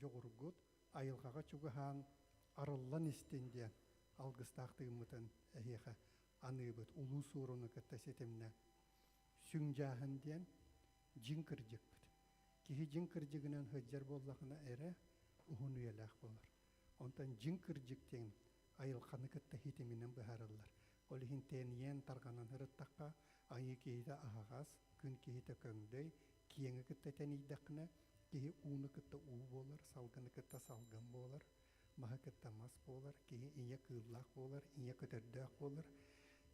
жоғыргут айылғаға чугахан арыллан истенден алгыстақтыгымытын эхеха аныбыт улуу суруну кытта сетемне сүң жаһын диен жин кыржыкпыт. Кихи жин кыржыгынан хыджар боллахына эре ухун уялах болар. Онтан жин кыржыктен айылқаны кытта хитиминен быхарылар. Олихин тениен тарганан хырыттаққа айы кейді ағағас, күн кейді көңдөй, киеңі кытта тенейдақына, кихи уны кытта уу болар, салганы кытта салган болар, маха кытта мас болар, кихи ие кыыллақ болар, ие көтөрдөк болар,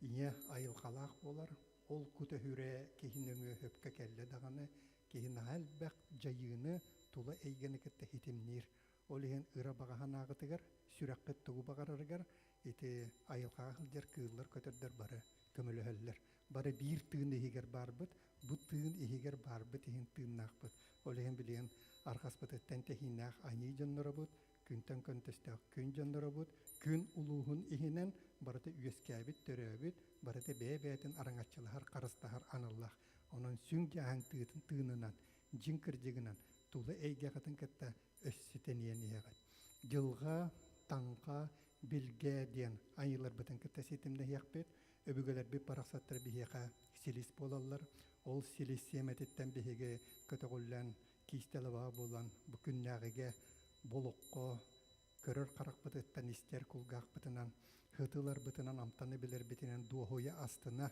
ие айылқалақ болар, ол күті хүрі кихинөңі хөпкі кәлі дағаны, кихи нағал бәқ жайыны тула әйгені кытта хитимнер. Олихин ыра бағахан ағытыгар, сүрәк кыттыгу бағарарыгар, ити айылқаға қылдер кыыллар көтөрдөр бары көмөлөһөллөр. Бары бир тыын ихигер барбыт, бу тыын ихигер барбыт ихин тыыннақбыт. Олихин билген арқаспытыттан техиннақ айни жоннорабыт, күнтен көнтөстөк күн жоннорабыт, күн улуғын ихинен барыты үйескәбіт, төрөбіт, барыты бәй-бәйтін араңатчылығар, қарыстағар аныллақ. Онын сүң жағын тыынынан, жин кіржігінен, тулы әйге қатын кітті өссітенен еғат. Жылға, таңға, билге ден айылар бытын кітті сетімді яқпет, өбігілер бір парақсаттар бігеға силис болалар. Ол силис семететтен бігеге көтіғылан кейстеліва болан бүкіннәғіге болуққа көрір қарақ бұтыттан істер күлғақ бұтынан, хытылар бұтынан амтаны білер бітінен дуахоя астына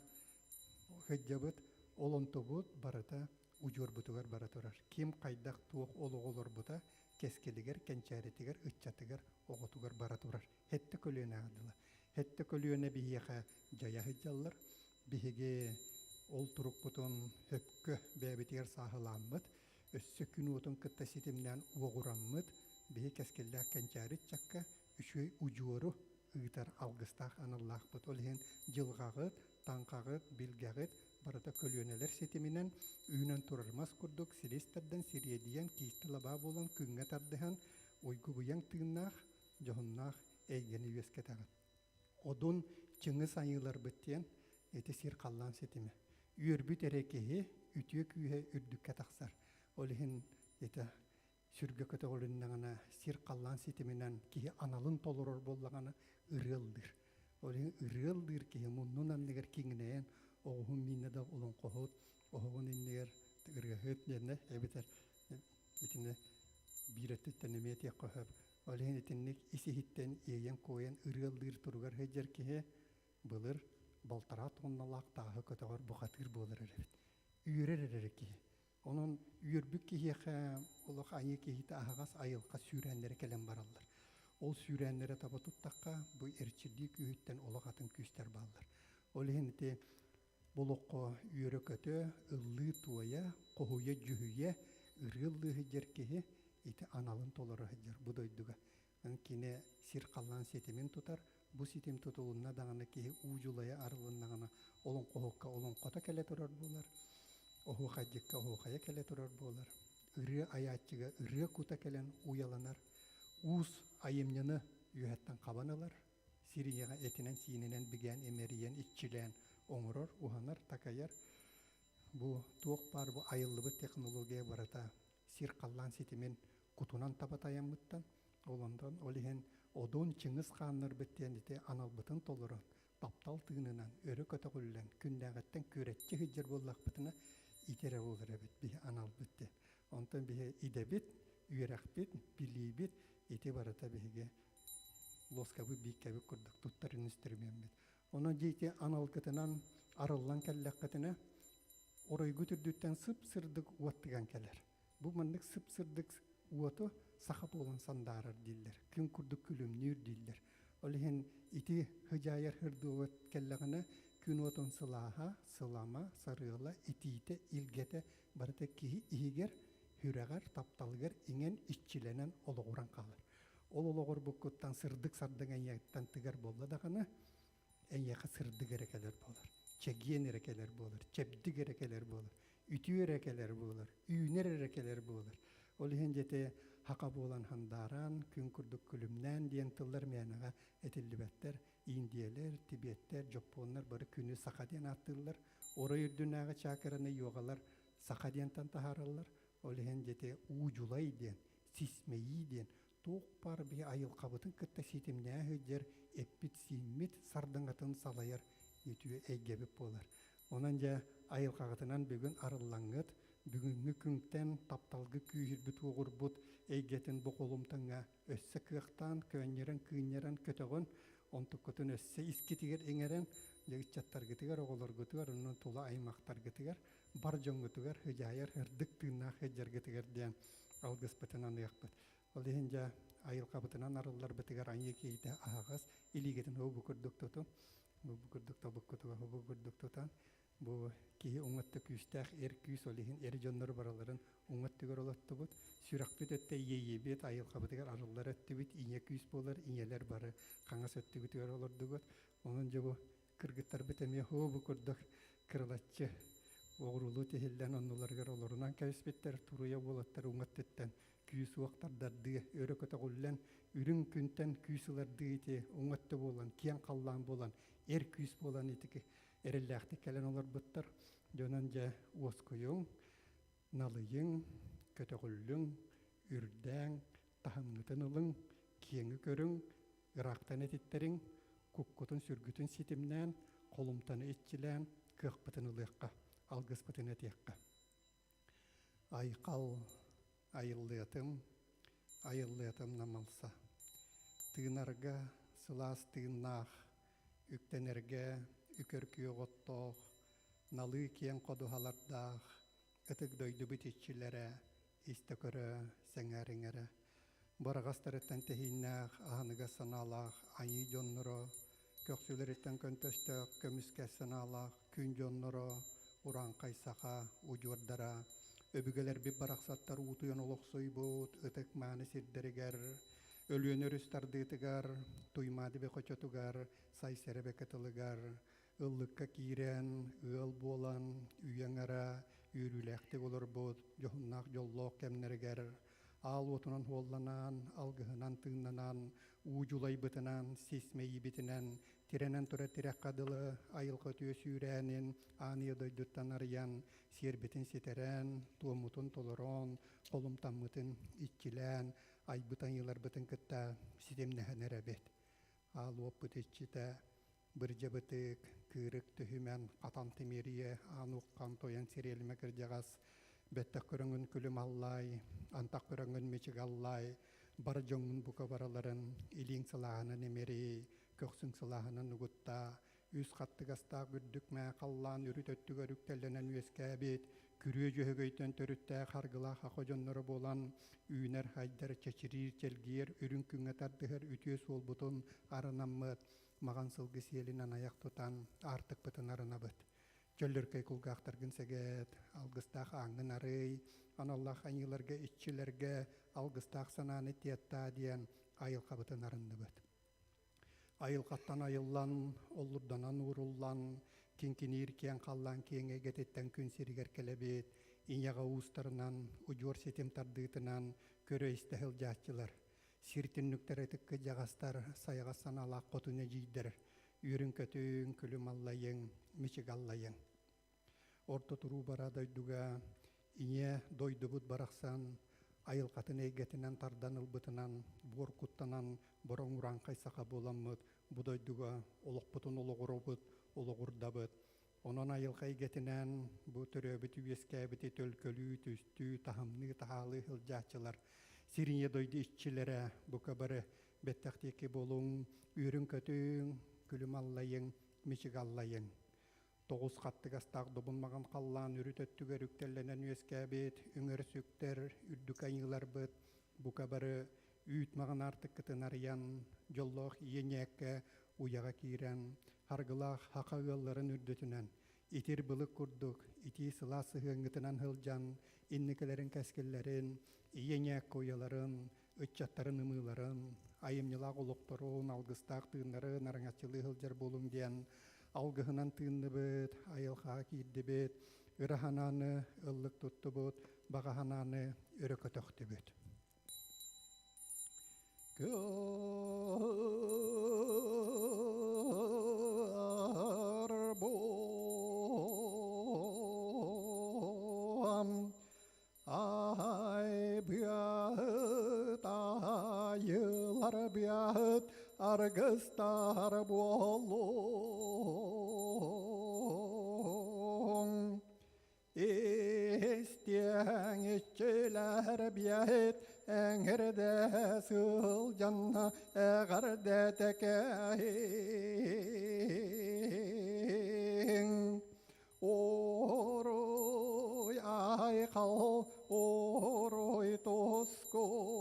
хөджабыт, олонты бұт барыта ұжыр бұтығар баратырар. Кем қайдақ туық олық олар бұта, кескелігер, кәнчәретігер, үтчатығар, оғытығар баратырар. Хетті көліені ағдылы. Хетті көліені бігеға жая хыджалар, бігеге ол тұрық бұтын хөпкі бәбетігер сағыламыд, өссі күн отын кытта сетімнен оғырамыд, біге кескелләк кәнчәрет чакка үшөй ұжуыру ұйтар алғыстақ аныллақ бұт. Олген жылғағыд, таңқағыд, білгағыд, барыта көліөнелер сетімінен үйінен тұрармас күрдік, селестерден сириедиян кейстілаба болан күнге тардыған ойгы бұян тыыннақ, жоғыннақ әйгені өскетағын. Одын чыңыз айылар біттен әті сир қаллан сетімі. Үйірбіт әрекеге үтіе күйе үрдікке тақсар. Олеген әті сүрге көті олыннағына сир қаллан сетімінен кейі аналын толырыр болағына ұрылдыр. Олеген ұрылдыр кейі мұннын аннығыр кеңінен оғын мені да олын қоғыт, оғын еннігер ұрғыт дені әбітер етіне биреттеттен емете қоғып. Олеген етіннік исихіттен еен қойын ұрылдыр тұрғар хеджер кейі бұлыр балтарат онналақ тағы көтіғар бұқатыр болыр әрбет. Үйірер әрі кейі. Onun üyürbük kihiye olaq ayı kihite ahağas ayılqa sürənlere kelen barallar. Ol sürənlere taba tuttakka bu erçirlik üyütten olaqatın küster ballar. Olihin ite buluqqa üyürü kötü, ıllı tuaya, qohuya cühüye, ırıllı hıcır kihi ite analın toları hıcır. Bu doyduga. Kine sir qallan setimin tutar. Bu sitem tutulunna dağına kihi uculaya arılınna olun qohukka olun qota kele turar bular. Ohu xajjikka ohu xaya kele turar bolar. Ürü ayatçıga ürü kuta kelen uyalanar. Uus ayımnyını yühettan qabanalar. Siriyaga etinen sininen bigen emeriyen iççilen oңuror, uhanar, takayar. Bu tuğuk bar bu ayıllı teknologiya barata sir qallan sitimin kutunan tabatayamıttan. Olandan olihen odun çыңыз qanlar bitten ite anal bıtın toluran. Taptal tığınınan, örü kötü güllen, kündağıttan köretçi hıcır bollaq bıtına itere olur evet, bir anal bitti. Ondan bir idebit, üyerak bit, birliği bit, ite barata bir loskabı bir kabi kurduk, tuttarın üstürmeyen bit. Onun jeyte anal kıtınan arıllan kellek kıtına orayı götürdükten sıp sırdık uvattıgan keller. Bu mandık sıp sırdık uvatı sahap olan sandarar diller. Kün kurduk külüm nür diller. Olihin iti hıcayar hırdı uvat kelleğine kün uvatın sılaha, sılama, sarığla, itiite, ilgete barata kihi ihiger, hüregar, taptalgar, ingen işçilenen oluğuran kalır. Oluğur bu kuttan sırdık sardıgan yaktan tıgar bolla dağına en yaka sırdık erekeler bolar. Çegiyen erekeler bolar, çepdik erekeler bolar, ütü erekeler bolar, üyüner erekeler bolar. Olihin jete haqab olan handaran, kün kurduk külümden diyen tıllar meyanağa etillibetler, indiyeler, tibetler, Japonlar barı künü sakadiyen attırlar. Orayı dünağa çakırını yoğalar, sakadiyentan taharallar. Olihin jete uculay diyen, сисмейи ден тоқ бар бе айыл қабытын кытта сетемнә хөджер эппит симмит сардыңатын салайыр етуе әйгебіп болар. Онан жа айыл қағытынан бүгін арыллаңыт, бүгінгі күнтен тапталғы күйірбіт оғырбыт әйгетін бұқолымтыңа өссі кықтан көнерін күйнерін көтіғын, онтық көтін өссі искетігер еңерін, жегітчаттар гітігер, оғылар гітігер, онын тула аймақтар гітігер, бар жон гітігер, хүжайыр, үрдік түйінна хүджер гітігер ден алғыс бітінан ұяқпыт. Ол дейін жа айыл қабытынан арылар бітігер айы кейді ағыз, илигетін өбі күрдік тұтын, өбі күрдік табық күтіға өбі күрдік тұтан, bu ki umattık üstəx erküs olihin erjonlar baraların umattıgar olattı bud sürakbet ötte yeyebet ayıl qabıdıgar arıllar ötte bit inyeküs bolar inyeler barı qangas ötte bitigar olardı bud onun bu kırgıttar biteme ho bu kurduk kırılatçı oğrulu tehillen onlargar olurundan kəsbetler turuya bolattar umattetten küs vaqtardardı örököte gullen ürün künten küsülardı ite umattı bolan kiyan qallan bolan erküs bolan itiki Erellähti kelen olar bıttar. Dönence oskuyun, nalıyın, kötügüllün, ürdän, tahımgıtın ılın, kiyeni körün, ıraqtan etitterin, kukkutun sürgütün sitimnän, kolumtanı etçilän, kıqpıtın ılıqqa, algıspıtın etiqqa. Ayqal, ayıllıyatım namalsa. Tığınarga, sılas tığınnaq, üktenerge, Ükörküye gottoq, nalı kiyen koduhalardaq, ıtık doydu bitişçilere, istekörü, sengeringere. Borağastarıttan tehinnaq, ahınıga sanalaq, ayı jonnuro, köksülerittan köntöstök, kömüske sanalaq, kün jonnuro, uran kaysaqa, ucurdara, öbügeler bir baraqsattar utuyan oloqsoy bot, ıtık mani sirderiger, ölüyen örüstardıtıgar, tuymadı be koçotugar, saysere be katılıgar, ıllıkka kiren, ıl bolan, üyengara, yürülekte olur bot, johunnak jolloq kemneriger, al otunan hollanan, algıhınan tığınanan, uculay bıtınan, sismeyi bitinen, tirenen tura tirek kadılı, ayılqa tüye sürənin, anıya doyduttan arayan, serbetin seteren, tuğumutun toloron, kolumtanmıtın iççilen, ay bıtan yıllar bıtın kıtta, sitemnehen erebet. Al op bıtışçıta, Bırca bıtık, kırık tühümen, atan temeriye, anuqqan toyan serelime kırcağız, bettak körüngün külüm allay, antak körüngün meçik allay, bar jongun buka baraların, ilin sılahının emeri, köksün sılahının nugutta, üs kattıgasta gürdükme kallan ürüt öttüge rüktellenen üeskabit, kürüye jöhögöytön törütte hargıla hakojonları bolan, üner haydar çeçirir çelgiyer, ürün künge tardıhır ütüyes olbutun aranammet, Mağan sılgı siyelinden ayak tutan artık bıtınarına bıt. Çöllürkey kulgaqtargın seget, algıstaq ağın arıy, anallah anyılarga iççilerge algıstaq sananı tiyatta diyen ayılqa bıtınarında bıt. Ayılqattan ayıllan, olurdanan urullan, kinkinir kiyen kallan kiyenge getetten kün siriger kelebet, inyaga uustarınan, ucur setim tardıtınan, köre istahil jahçılar. Sirtinnüktер etikki jagastar sayaga sanala qotuna jiyder. Ürün kötüün külüm allayın, miçik allayın. Orta turu bara doyduga, iñe doydubut baraqsan, ayılqatın eygetinden tardan ılbıtınan, borkuttanan, boron uran kaysaqa bolamıt, bu doyduga oloqputun oloqurubut, oloqurdabıt. Onun ayılqa eygetinden bu töröbüt üyeskabiti tölkölü, tüstü, tahamlı, tahalı hılcahçılar, Sirinye doydu işçilere bu kabarı bettekteki bolun, ürün kötüün, külüm allayın, miçik allayın. Toğuz kattık astaq dobunmağın qallan, ürüt öttüge rüktellenen üeskabit, üngör süktер, ürdük ayılar bıt, bu kabarı üyütmağın artık kıtın arayan, jolloq iyenekke uyağa kiren, hargılaq haqağılların ürdütünen, itir bılık kurduk, iti sıla sıhıngıtınan hılcan, innikelerin keskillerin, iyenek koyaların, ıççatların ımıların, ayımnılaq oluqtorun, algıstaq tığınların arıngатçılığı hılcar bolun diyen, algıhınan tığınlı bıt, ayılqa kirdi bıt, ırahananı ıllık tuttu bıt, bağahananı örökötöktü bıt. Ay bıya argıstar bolun. İsteyen işçiler biyet eğerde sılcanna eğerde tekehin. Oroy aykal, oroy toskoam.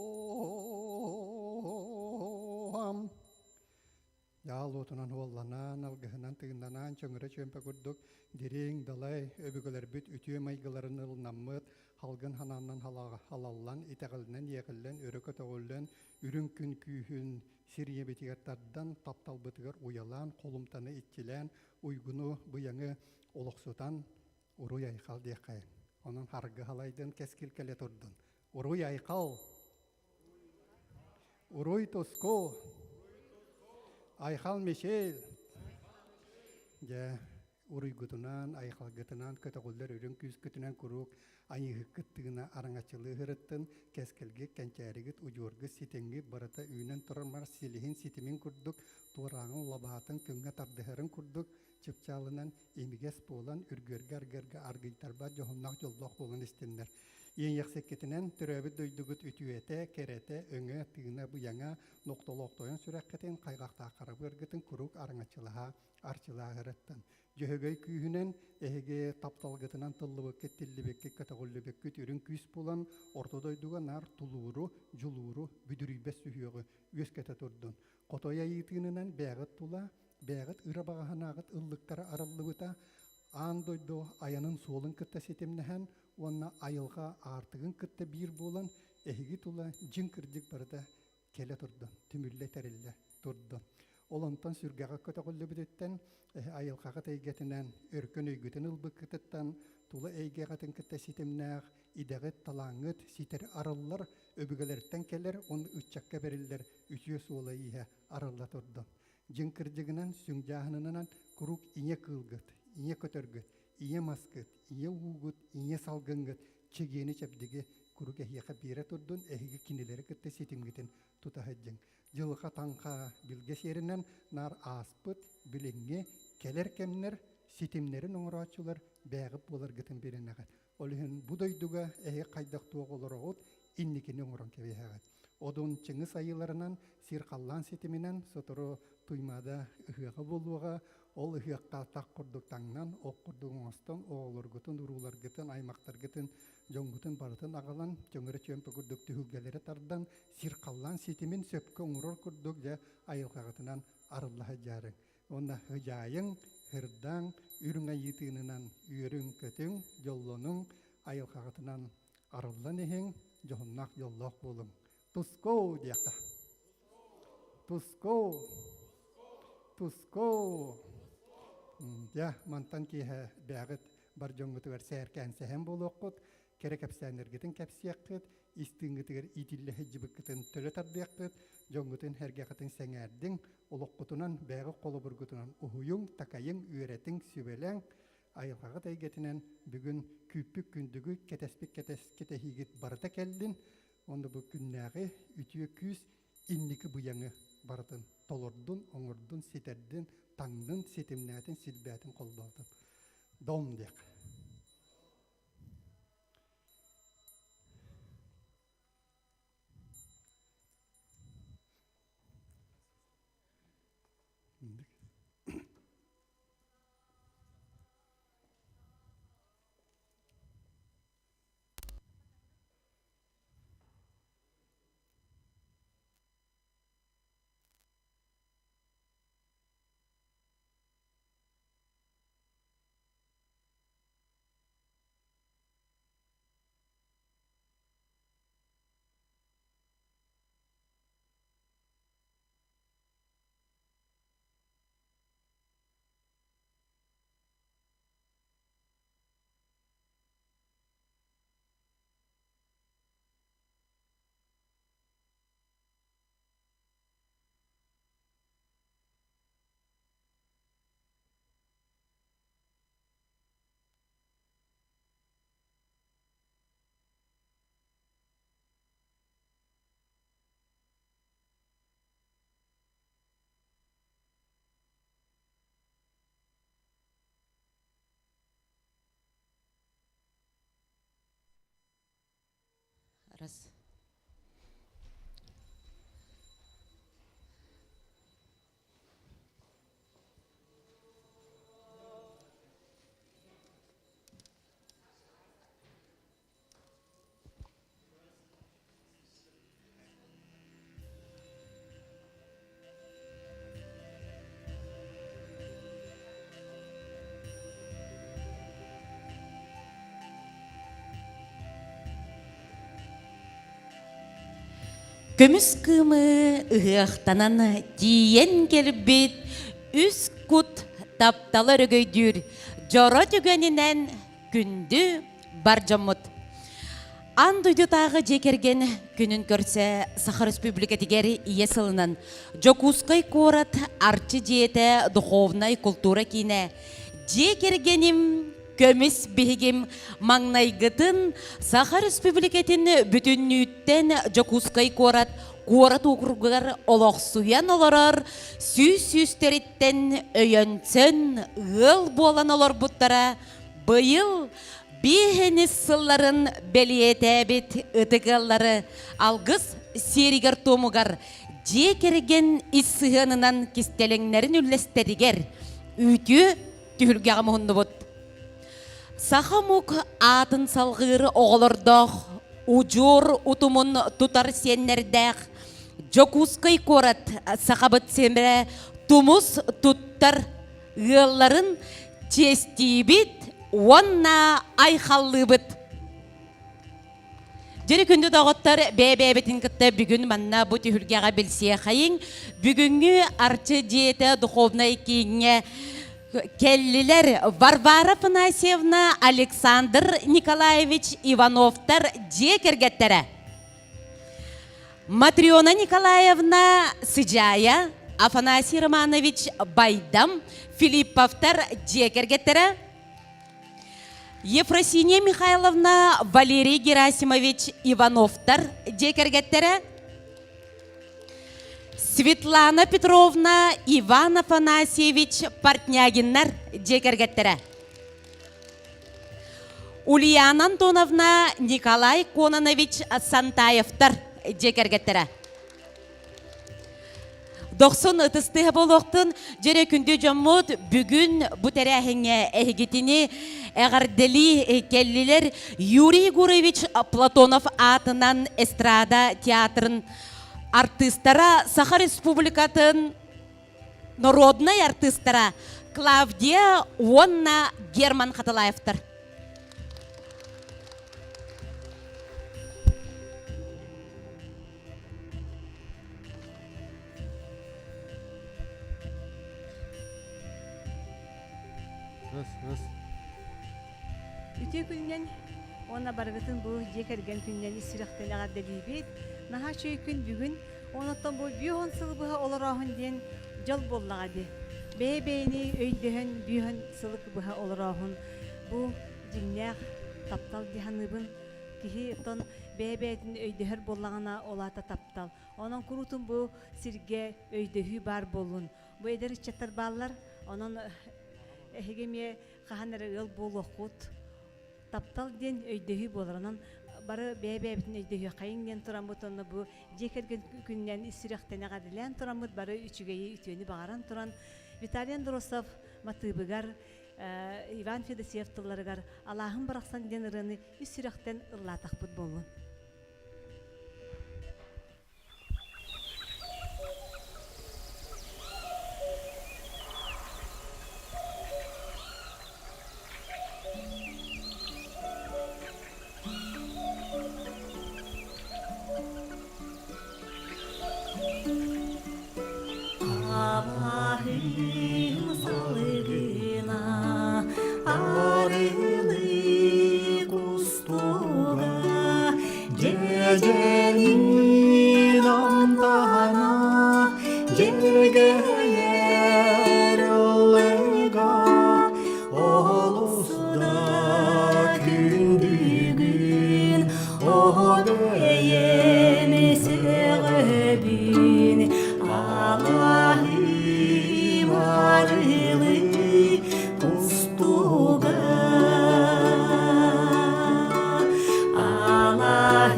Yal otunan hollanan, algıhınan tığındanan, çöngüre çömpe kurduk, direğin dalay, öbügüler büt, ütüye maygıların ılnamıt, halgın hanandan halallan, iteğilinen, yeğillen, örököt oğullen, ürün kün kühün, siriye betigertardan, taptal bıtıgar uyalan, kolumtanı itçilen, uygunu, bıyanı, oluksutan, uruy aykal diyekayın. Onun hargı halaydın, keskil kele turdun. Uruy aykal, uruy tosko, Aykal meşel. Ya uruy gutunan, aykal gutunan, kötügüller ürün küs gütünen kuruk, ayı hıkkıttığına araŋaçılığı hırıttın, keskelgi, kençerigit, ucurgı, sitengi, barata üyünen turarmar silihin sitimin kurduk, tuğrağın labatın künge tardıhırın kurduk, çıpçalından emiges bolan, ürgörge argırga argıytarba, johunnak yollok bolan istenler. Yen yaksekketinen türöbü duydugut ütüete, kerete, öŋe, tığına, buyana, noktoloktoyan sürekketen, kaygakta karabırgıtın kuruk araŋaçılığa, arçılığa hırıttın. Jöhögöy kühünen, ehege taptalgıtınan tıllıbıkkı, tillibekki, katagüllübekki, ürün küs bolan, ortodoyduga nar tuluuru, juluuru, büdürüybes sühüyögü, üeskete turdun. Kotoya yitığınınan bäğıt tula, bäğıt ıra bağahanağıt ıllıktara arallıbıta, Andoydo ayanın solun kıtta setemnehen, onna ayılga artıgın kıtta bir bolan, ehigi tula jinkırcık barada kele turdu, tümülle terille turdu. Olontan sürgağa kötügüllü büdütten, ayılgağa teygetinden, örkön öygütün ılbıkkıtıttan, tula eygeğatın kıtta setemnäğ, idağıt talağıt, siter arallar, öbügelerden keler, onu ütçakka beriller, ütüye soğlayıha aralla turdu. Jinkırcıgınan, süngahınınan, kuruk iñe kılgıt, iñe kötörgüt, iñe maskıt, iñe uğut, iñe salgıngıt, çegeeni çepdigi kuruk ehiyaqa bire turdun, ehigi kinileri kıtta setimgitin tutahıcın. Jılga tanqa bilge serinden nar aspıt, bilinge, keler kemler, setimlerin oңıraçular, bäğip bolar gıtın birinneğat. Olihun bu doyduga ehi qaydak tuğ olur oğut, innikini oңıran kebeğat. Odun çıngı sayılarından, sirkallan setiminden, sotoro tuymada ıhıqa boluğa, ol ıhıqqa tak kurduktannan, ok kurduğun oston, oğulur gıtın, urular gıtın, aymaktar gıtın, jongutun barıtın ağalan, jöngürü çömpü kurduk tühülgeleri tardan, sirkallan setimin söpkü oңuror kurduk ja ayılqağıtınan arıllaha jarın. Onda hıjayın, hırdan, ürün ayıtığınınan ürün kötün, yollonun, ayılqağıtınan arıllan ehin, johunnak yollok bolun. Tusko diyakta. Tusko. Tusko. Ya mantan ki bäğit bar jongutugar serken sehem bolokkut, kere kapsanırgıtın kapsiyakkıt, istingitigar itille hejibikkitin töle tardiyakkıt, jongutun hergaqıtın sengerdin, olokkutunan bäğit koloburgutunan uhuyun, takayın, üretin, sübelen, ayılqağı taygetinen bugün küppük gündügü ketespik ketehigit barıta keldin, onda bu günnäği ütüye küs inniki buyaŋı baratın, tolordun, oңurdun, siterdin, taŋdın, setimnätin, silbätin kolbaldın. Dom diyek. Раз. Көміс кымы ұғықтанан тиен келбет үс күт тапталы өргөйдүр жоро түгенінен күнді бар жамыт. Андойды тағы жекерген күнін көрсе Саха Республикатигер ие сылынан Жокускай корат арчы жете духовнай культура кине жекергенім көміс бігім маңнайгытын Саха Республикатын бүтіннүйттен Жокускай корат округар олоқсуян оларар сүйтеріттен өйөнцен ғыл болан олар бұттара бұйыл бейхені сылларын белиетәбет ұтығалары алғыз серігер томугар жекерген иссығынынан кестелеңнерін үлестерігер үйті түхілге ғамығынды бұд. Сахамук атын салғыры оғылырдақ, ұжыр ұтымын тұтар сеннердәқ, Жокускай корат сақабыт семірі тұмыз тұттар ғылларын честибит, онна айхаллы бұд. Жері күнді дағыттар бәбәбетін күтті бүгін манна бұт үхілгеға білсе қайын, бүгінгі арчы жеті духовнай кейінге келлилер Варвара Афанасьевна, Александр Николаевич Ивановтар жекергеттері. Матриона Николаевна Сыджая, Афанасий Романович Байдам, Филипповтар жекергеттері. Ефросиния Михайловна Валерий Герасимович Ивановтар жекергеттері. Светлана Петровна Иван Афанасьевич Портнягиннар жекергеттері. Ульяна Антоновна Николай Кононович Сантаевтар жекергеттері. 90 ытыстығы болуқтың жере күнді жомуд бүгін бұтәрі әхіңе әйгетіні әғардели келлілер Юрий Гурович Платонов атынан эстрада театрын артистара Саха Республикатын народный артистара Клавдия Онна Герман Хаталаевтар. Үте күннен она баргытын бұл жекерген күннен исіріқтен ағаддали бет. Наха чөй күн бүгін, онаттан бұл бүйон сылбыға оларағын ден жол боллағады. Бәй-бәйні өйдіғін бүйон сылбыға оларағын. Бұл жиннәқ таптал диханыбын кихи тон бәй-бәйдің өйдіғір боллағына олата таптал. Онан күрутын бұл сирге өйдіғі бар болын. Бұл едер чаттар баллар, онан әхегеме қағанары ыл бол оқут. Таптал ден өйдіғі боларынан бары бәй-бәйбітін өйдіғі қайын ден тұран бұтынны бұл жекерген күннен ісіріқтен ағадылан тұран бұт бары үчігейі үтіені бағаран тұран Виталий Андросов, Матыбыгар, Иван Федосеев тыларыгар Аллахын барақсан ден ұрыны ісіріқтен ұрлатақ бұт болуын.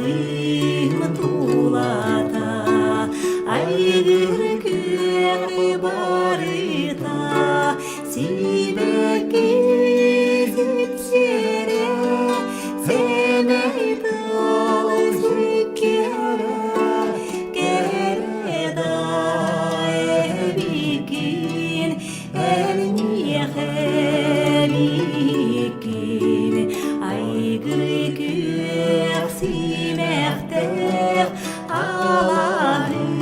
Allah'ım gıyık simekter Allah'ım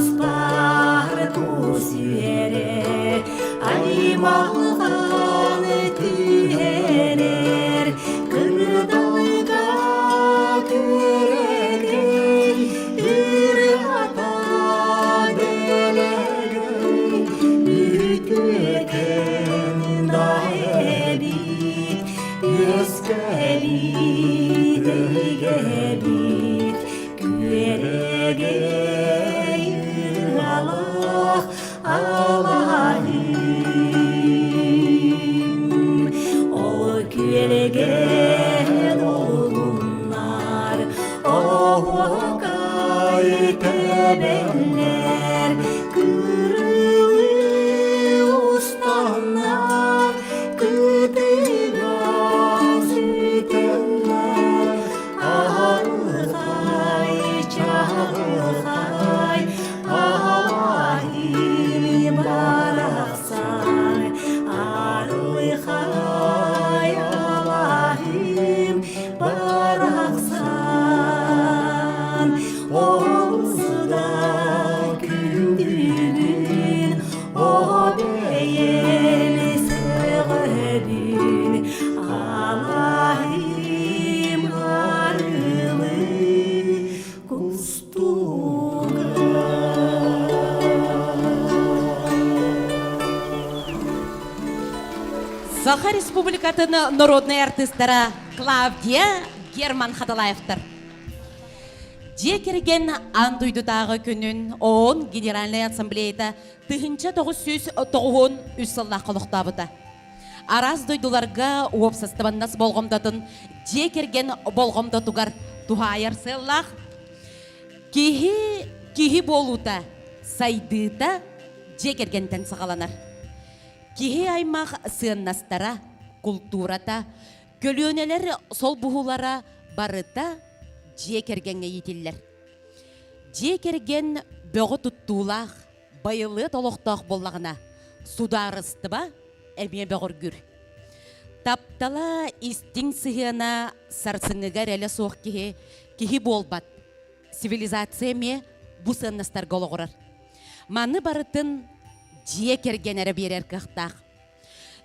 Alaslar kusüere Alimalgan tüherer Kırdalga küregey Ürata delegey Ütüken daebit Yüzkelit eygebit Küregey Allah Allah'ım O küregey olgunlar O vakay tebeller Kırılı ustanlar Kıtıga sütenler Ağırhay çağırhay Allah'ım baraksan Ağırhay Allah'ım baraksan Olsu da kündüğün O beyel sığdın Allah'ım harılı Саха Республикатын народный артистара Клавдия Герман Хаталаевтар. Же керген андуйдутағы күнін ООН Генеральный Ассамблеяда 1993 үсіллақ қылықтабыда. Араз дойдуларға уопсастыбаннас болғымдатын же керген болғымдатугар тухайыр сыллақ кихи болута сайдыта же кергентен сағаланар. Кихи аймақ сыыннастара, культурата, көлөнелер сол бұхулара барыта же кергенге етілер. Же керген бөғі тұттулақ, байылы толықтақ боллағына сударысты ба, әлме бөғір күр. Таптала истин сыхына сарсыңыгар әлі соқ кихи болбат. Цивилизация ме бұ сыыннастар голығырар. Маны барытын же кергенері берер қықтақ.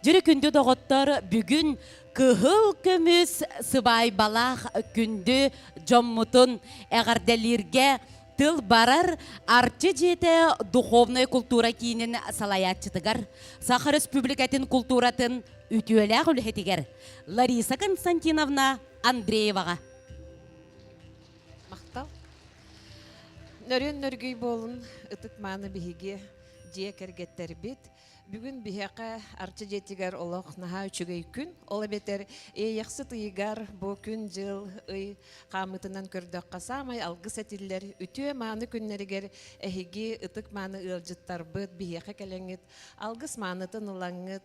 Жүрі күнді доғыттар бүгін кығыл көміз сыбай балақ күнді жоммутын әғарделерге тыл барар арчы жете духовный культура кейінін салаятчытыгар Саха Республикатын культуратын үтіөлі үлхетігер Лариса Константиновна Андрееваға. Мақтал. Нөрен нөргей болын ытык маны бігіге же кергеттер бит. Бүгін бігеқа арчы жетігер олық наға үчігей күн. Ола бетер яқсы тыйгар бұ күн жыл қамытынан көрдіқ қасамай алғы сәтілер үтіе маны күннерігер әхіге ытык маны ылжыттар бұд бігеқа кәлеңіт. Алғыс маныты нылаңыт.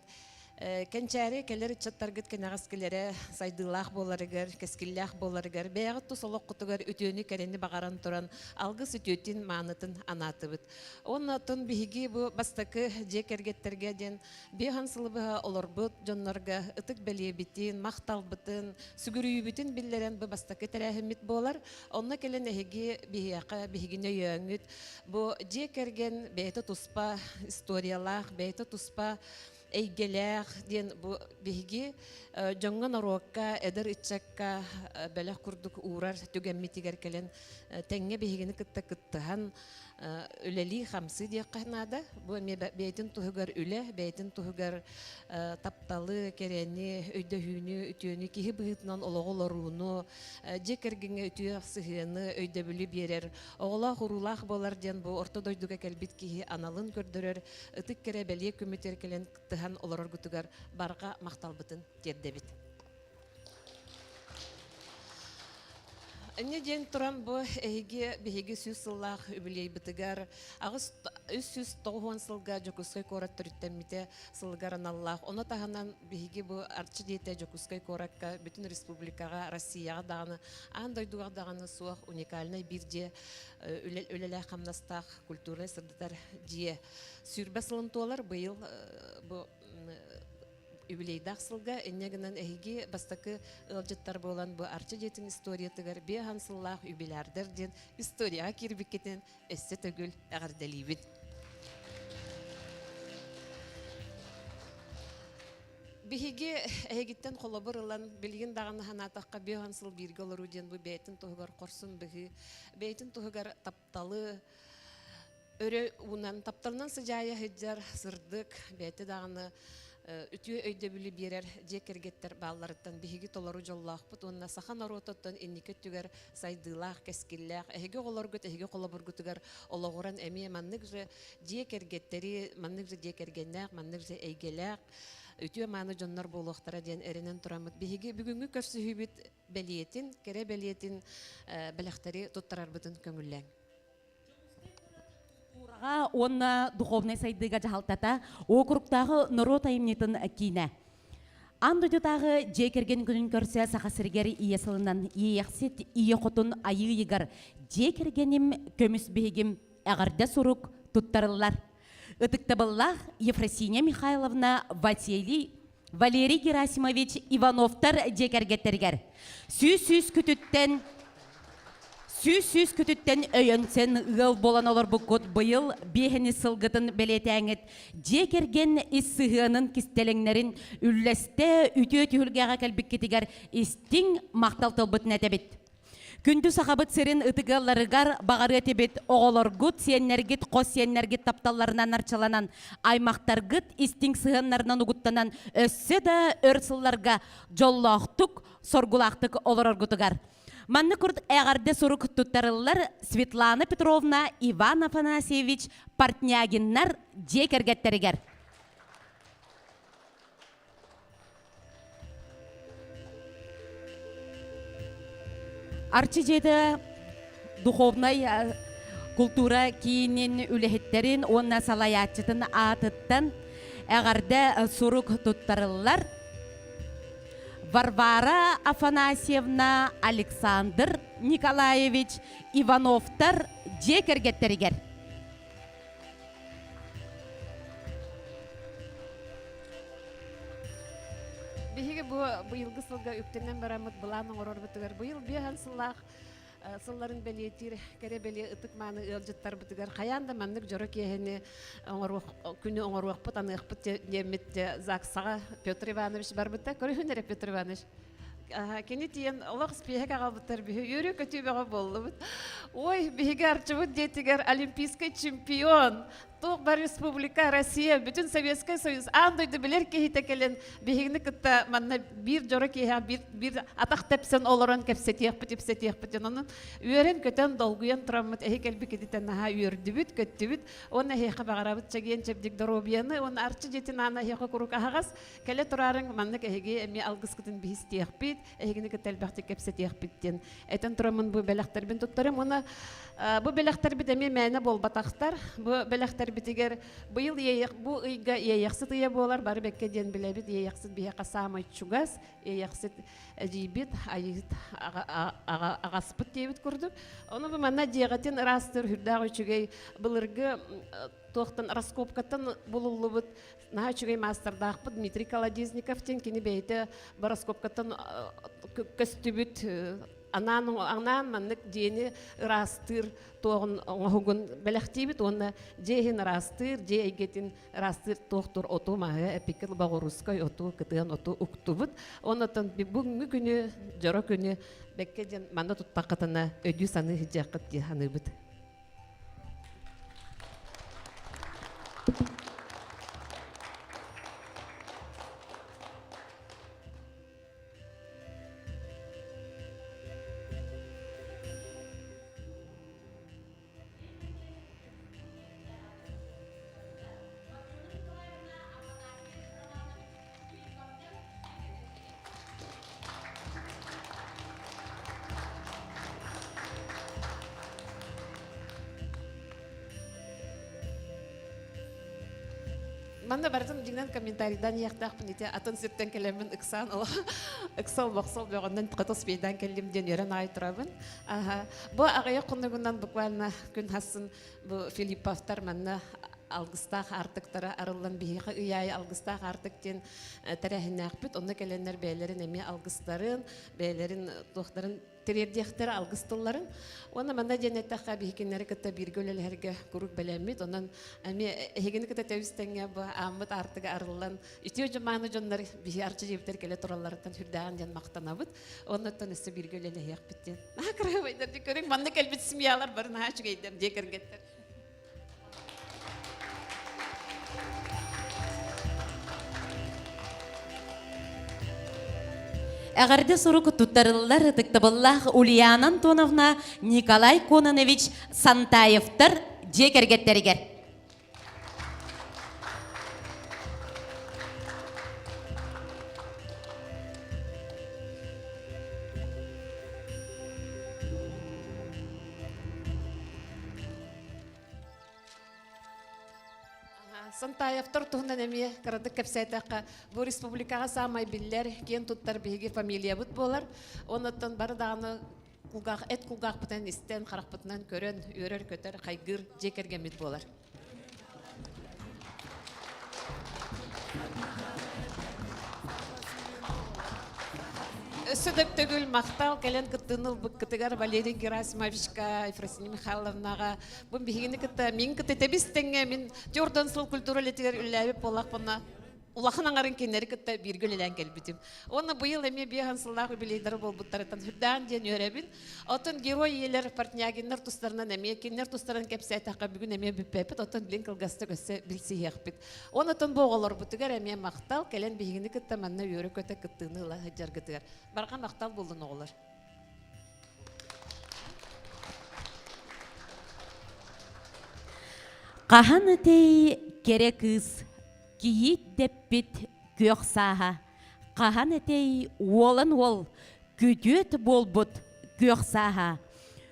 Кенчәре келер чаттаргыт кенагас келере сайдылах боларыгар, кескиллах боларыгар, бәгыт тусолок кутугар үтөөнү керени багаран туран алгыс үтөтин маанытын анатыбыт. Оннотун биһиги бу бастакы же кергеттерге ден бехан сылыбыга олорбут жоннорга ытык белебитин, макталбытын, сүгүрүүбүтүн биллерен бу бастакы терәхимит болар. Онна келен эһиги биһиака биһигине йөңүт. Бу же керген бәйте туспа историялах, бәйте туспа эйгелер ден бу биги жоңгон орокка эдер иччакка белек курдук урар түгеммитигер келен теңге бигини кытта кыттыхан үлели хамсы диякканада бу бейтин тугар үле бейтин тугар тапталы керени өйдөһүнү үтүөнү кихи быытынан ологолоруну жекергеңе үтүө сыгыны өйдөбүлү берер огола хурулах болар ден бу ортодойдуга келбит кихи аналын көрдөрөр ытык кере беле көмүтер келен кыттыхан олорор гутугар барга макталбытын тердебит. Энне ден туран бу биһиги сүз сыллах үбилей бытыгар агыс үс сүз тоғуан сылга жокускай корат төрүттэммите сылгаран Аллах. Оны таханан биһиги бу арчы дейте жокускай коракка бүтүн республикага, Россияга даганы, андойдуга даганы суах уникальный бирде өлелэ хамнастах культурный сырдытар дие. Сүрбе сылынтуалар быйыл бу юбилейдах сылга эннегенен эһиги бастакы ылжыттар болан бу арчы жетин историятыгар бехан сыллах юбилярдер ден историяга кирбиккетен эссе төгүл агардалибит. Биһиги эһигиттен холобур ылан билген даганы ханатакка бехан сыл бирге олору ден бу бейтин тугар корсун биһи бейтин тугар тапталы өрө унан тапталынан сыжая хыджар сырдык бейти даганы үтүө өйдө бүлү берер жекергеттер балларыттан биһиги толору жоллаахпыт онна сахан орототтон инникет түгер сайдылаах кескиллаах эһиги олоргут эһиги колобургутугар ологуран эмие маннык же жекергеттери маннык же жекергеннаах маннык же эйгелаах үтүө мааны жоннор болуохтара диэн эренен турамыт биһиги бүгүнгү көрсүһүбүт белиетин кере белиетин белехтери туттарарбытын көңүллэң. Онна духовный сайдыга жахалтата округтагы народ айымнетін кейіне. Андыдытағы жекерген күнін көрсе сақасыргері иесілінен иеқсет ие құтын айы егір жекергенім көміс бейгім әғарда сұрук тұттарылар. Үтіктабыллах Ефросиния Михайловна Валерий Герасимович Ивановтар жекергеттергер. Сүз күтіттен өйінсен ғыл болан олар бұққыт бұйыл бейхіні сылғытын белетәңіт жекерген іссығының кістеліңнерін үлләсті үтіө түйілгеға кәлбіккетігер істің мақтал тылбытын әтебет. Күнді сақабыт сірін ұтығаларығар бағары әтебет оғылыргыт сиеннергет қос сиеннергет тапталарынан арчаланан аймақтаргыт істің сығынларынан ұғыттанан өссі да өрсылларға жоллақтық, соргулақтық олырыргытығар. Манны күрд әғарде сұрук тұттарылар Светлана Петровна, Иван Афанасьевич, Партнягиннар жекергеттерігер. Арчы жеді духовный культура кейінен үліхеттерін, онна салаятчытын атыттан әғарде сұрук тұттарылар Варвара Афанасьевна, Александр Николаевич Ивановтар жекергеттерігер. Биһиги бу быйылгы сылга үктенен барамыт буланың орорбутугар быйыл бихан сыллах сылларын белиетир кере беле ытык мааны ылжыттар бутугар каянда маннык жоро кехени күнү оңоруакпыт аныакпыт немит ЗАГСага Петр Иванович барбыта көрүнөр Петр Иванович кени тиен олох спехек агалбыттар биһи үрү көтүбөгө болдубут ой биһиги арчыбыт детигер олимпийский чемпион Тук бар республика Россия, бүтін Советский Союз, андойды білер кейті келен, бігігіні күтті манна бір жоры кейі, бір атақ тәпсен олырын кәпсетеек бітен, оның үйерін көтен долгуен тұрамыд, әйі кәлбі кететен наға үйерді бүт, көтті бүт, оны әйіқі бағарабыт чәген чәбдік дұробияны, оны арчы жетін ана әйіқі құруқ ағағас, кәлі тұрарын маннық әйіге әме алғыз күтін бігістеек бит, әйігіні күтәл бәқті кәпсетеек біттен. Әйтін тұрамын бұл бәліқтарбен тұттарым, оны бұл бәліқтарбет әме мәні бол батақтар, бұл бәліқтар битигер быйыл бу ыйга яяксыт ыя болар бары бекке ден билебит яяксыт бияка самай чугас яяксыт жибит айыт агаспыт дебит курдук оны бу манна диягатын растыр хүрдагы чугей былыргы тоқтан раскопкаттан булулубут наха чугей мастердакпыт Дмитрий Колодезников тен кини бейте раскопкаттан көстүбүт Анан маннык дени растыр тоғын оғын бәліқтейбіт, оны жейін растыр, жейгетін растыр тоқтыр оту мағы әпекіл бағырускай оту, кытыған оту ұқтыбыт. Онытын бүгінгі күні, жора күні бәккеден манда тұттақытына өді саны жақыт деханы бұд. Манна бардым дигнен комментарийдан яктакпын ите атын сиртен келемин ыксан ол ыксал боксол бөгөндөн кытыс бейдан келдим ден өрен айтырабын. Бу агая куннугунан буквально күн хасын бу Филипповтар манна алгыстах артыктара арылан бихиха ыяй алгыстах артыктен тарахинакпыт онна келеннер бээлерин эми алгыстарын бээлерин тохтарын терердехтер алгыстылларын оны манда женеттаха бихикеннери кытта биргөлелерге курук белемит онан эми хегени кытта тевистенге бу аммыт артыга арылан итио жаманы жоннар бихи арчы жептер келе тураллардан хүрдаган жан мактанабыт оннотон эсе биргөлеле якпыттен акрабайдар дикөрөң манда келбит смиялар барын хачыгайдар декергеттер. Әгәрде сұру күттүттарылар тіктібыллах Ульяна Антоновна Николай Кононович Сантаевтар жекергеттерігер. Сантаевтар туһунан эми кырдык кепсетакка бу республикага самай биллер кен туттар биги фамилия бут болар. Онотон бары дагы кулгак эт кулгак бутан истен харакпытынан көрөн өрөр көтөр кайгыр жекергемит болар. Сөдөк төгүл мактал келен кыттыныл быккытыгар Валерий Герасимовичка, Ефросинья Михайловнага бу бигини кытта мин кытта тебистенге мин Jordan сыл культура литер үлләбеп болакпына улахын аңарын кеннери кытта биргөлелен келбитим. Оны быйыл эми бихан сыллах билейдер болбуттардан хүрдан ден өрөбин. Отон герой елер партнягиннер тустарынан эми кеннер тустарын кепсетакка бүгүн эми бүппепит отон билин кылгаста көсө билси якпит. Онотон боголор бутугар эми мактал келен бигини кытта манна өрө көтө кыттыны ла жаргытыгар. Барга мактал болдун оголор. Qahan etey kerekız kiyit deppit kök saha. Qahan etey olan ol küdüt bolbut kök saha.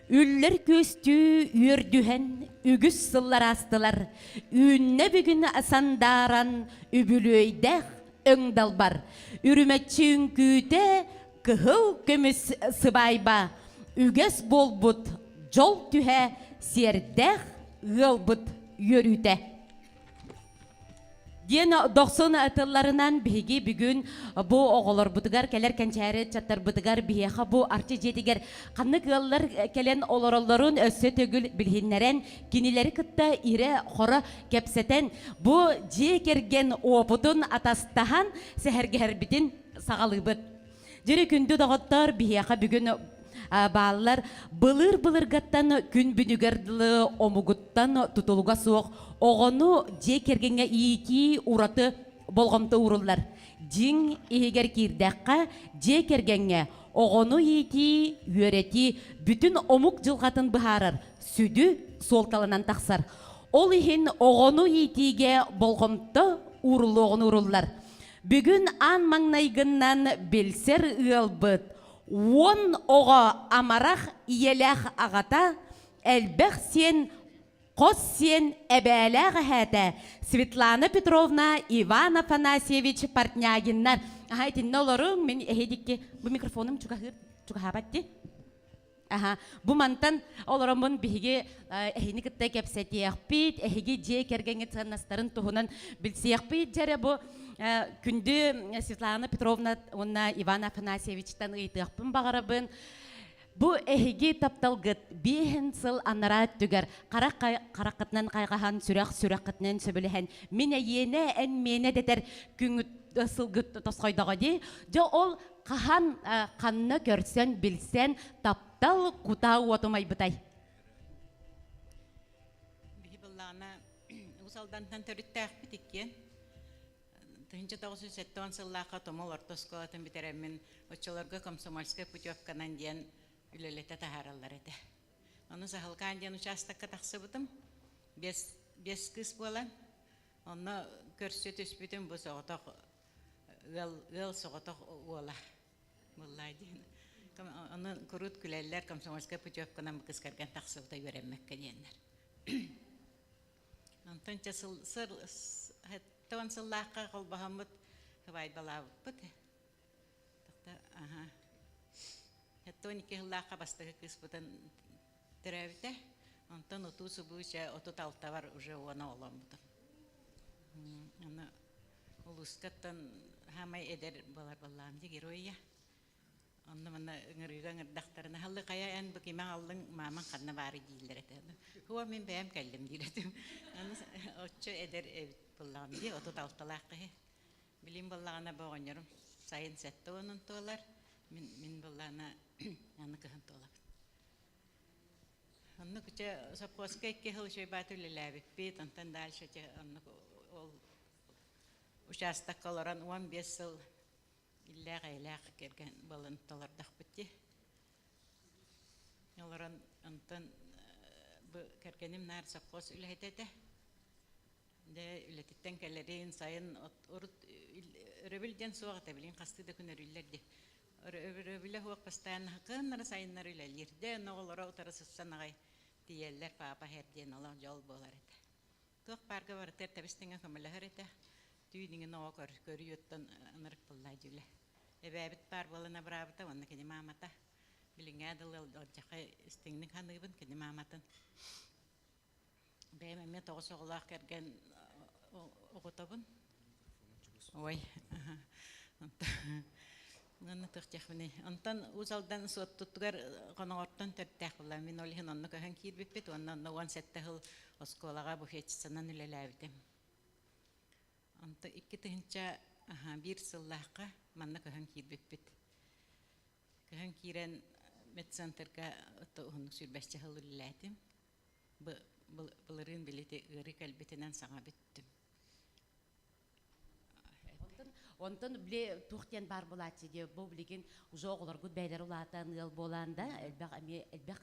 Üller köstü ürdühen ügüs sıllar astılar. Ünne bugün asandaran übülöydeh öngdalbar. Ürümetçin küte kıhıl kömüs sıbayba. Üges bolbut jol tühe serdeh ılbut yörüte. Ден 90 атылларынан биги бүгүн бу оголор бутугар келер кенчәре чаттар бутугар бияха бу арчы жетигер канны кыллар келен олороллорун өссө төгүл билхиннерен кинилери кытта ире хора кепсетен бу жекерген опутун атастахан сехергер битин сагалыбыт. Жери күндү дагыттар бияха бүгүн Баллар былыр гаттан күн бүнүгерділі омугуттан тутулуга суық. Оғыну жекергенге ики ураты болғамты урулар. Жин егер кирдаққа жекергенге оғыну ики өрети бүтін омук жылғатын бұхарар. Сүді солталынан тақсар. Ол ихин оғыну итиге болғамты урулуғын урулар. Бүгін ан маңнайгыннан белсер ұялбыт. Он оға амарақ иеләқ ағата, әлбәқ сен, қос сен әбәләғі әті. Светлана Петровна, Иван Афанасьевич Партнягиннар. Айтын, ноларың, мен әйдікке, бұл микрофоным чуға хабатты. Бұл мантан оларымын бігі әйіні кітті кәпсәті яқпейд, әйге же кәргенге цаннастарын тұғынан білсі яқпейд жәрі бұл. Күнді Светлана Петровна, онна Иван Афанасьевичтан ұйтықпын бағарабын. Бұл әйге тапталғыт, бейін сыл анарат түгер, қарақытынан қайғахан сүрәқытынан сөбіліген. Мен әйені ән мені дәтер күнгіт сылғыт тосқойдаға дей. Жо ол қахан қанны көрсен, білсен, таптал құта отымай бұтай. Бігі бұллағына ұсалдантан төріттәқ бітіккен. Тынча 970 сыллақа томол ортосколатын битеремин очолорга комсомольская путевканан ден үлелете тахараллар эте. Оны сахалкан ден участокка тахсыбытым. Бес кыз болан. Оны көрсө төспүтүм бу соғоток ыл соғоток уола. Буллай ден. Оны курут күлеллер комсомольская путевканан кыз керген тахсыбыта береммекке денер. Тынча сыл сеттон сыллааққа қолбахамыт хывай балабыппыт. Ага. Сеттон икки сыллааққа бастығы кыспытын тірәбіте. Онтан отусы бұйша отут алтавар уже оны оламбыты. Аны улускаттан хамай эдер балар балламды героя. Онны мана ыңырыга ыңырдақтарына халлы қая ән бұкима аллың маман қанна бары дейілдер әтеді. Хуа мен бәйім кәлдім дейдетім. Отчы әдер бұллағым дей, отут алталаққы. Білім бұллағына боғынырым. Сайын сәтті оның тоғылар. Мен бұллағына аны кығын тоғылар. Онны күчі сапқосқа екі хыл шөй баты үліләбік бейт. Онтан дальше ол участақ қаларан 15 сыл илләғ әйләғ керген балын талардақ бітті. Оларан онтан кергенім нар сапқос үләйтеді. Де үләтеттен кәлерейін сайын өрөбілден соғыта білін қастыды күн өрілерді. Өрөбілі хуақ пастайын хақынлары сайынлар үләлерді. Оғылара ұтары сұтсан ағай дейелер папа хәрден олақ жол болар еді. Тоқ барға барытер тәбістіңі көміліғыр еді. Түйдіңін оға көрі өттен ынырық бұллай жүлі. Әбәбіт бар болына бұрабыта, оны кені мамата. Білің әділі жақай істіңнің қанығыбын кені маматын. Бәйім әме тоғыз оғылақ кәрген оғытабын. Ой, оны тұқтақмыны. Онтан ұзалдан суат тұттығар қонағырттан төрттәқ бұлла. Мен олығын оны көһін кейірбеппет, онын оған сәтті ғыл осколаға бұхетшісінен үлеләбідім. Онта икки тыһынча бир сыллааққа манна көһөн киирбеппит. Көһөн киирен медцентрга оттоһун сүрбәсче хылыллаатым. Былырын билети ыры калбетинен саңа биттим. Онтон биле тухтен бар булати де бу билген уже оглар гүт бәйләр улатан ел боланда элбәк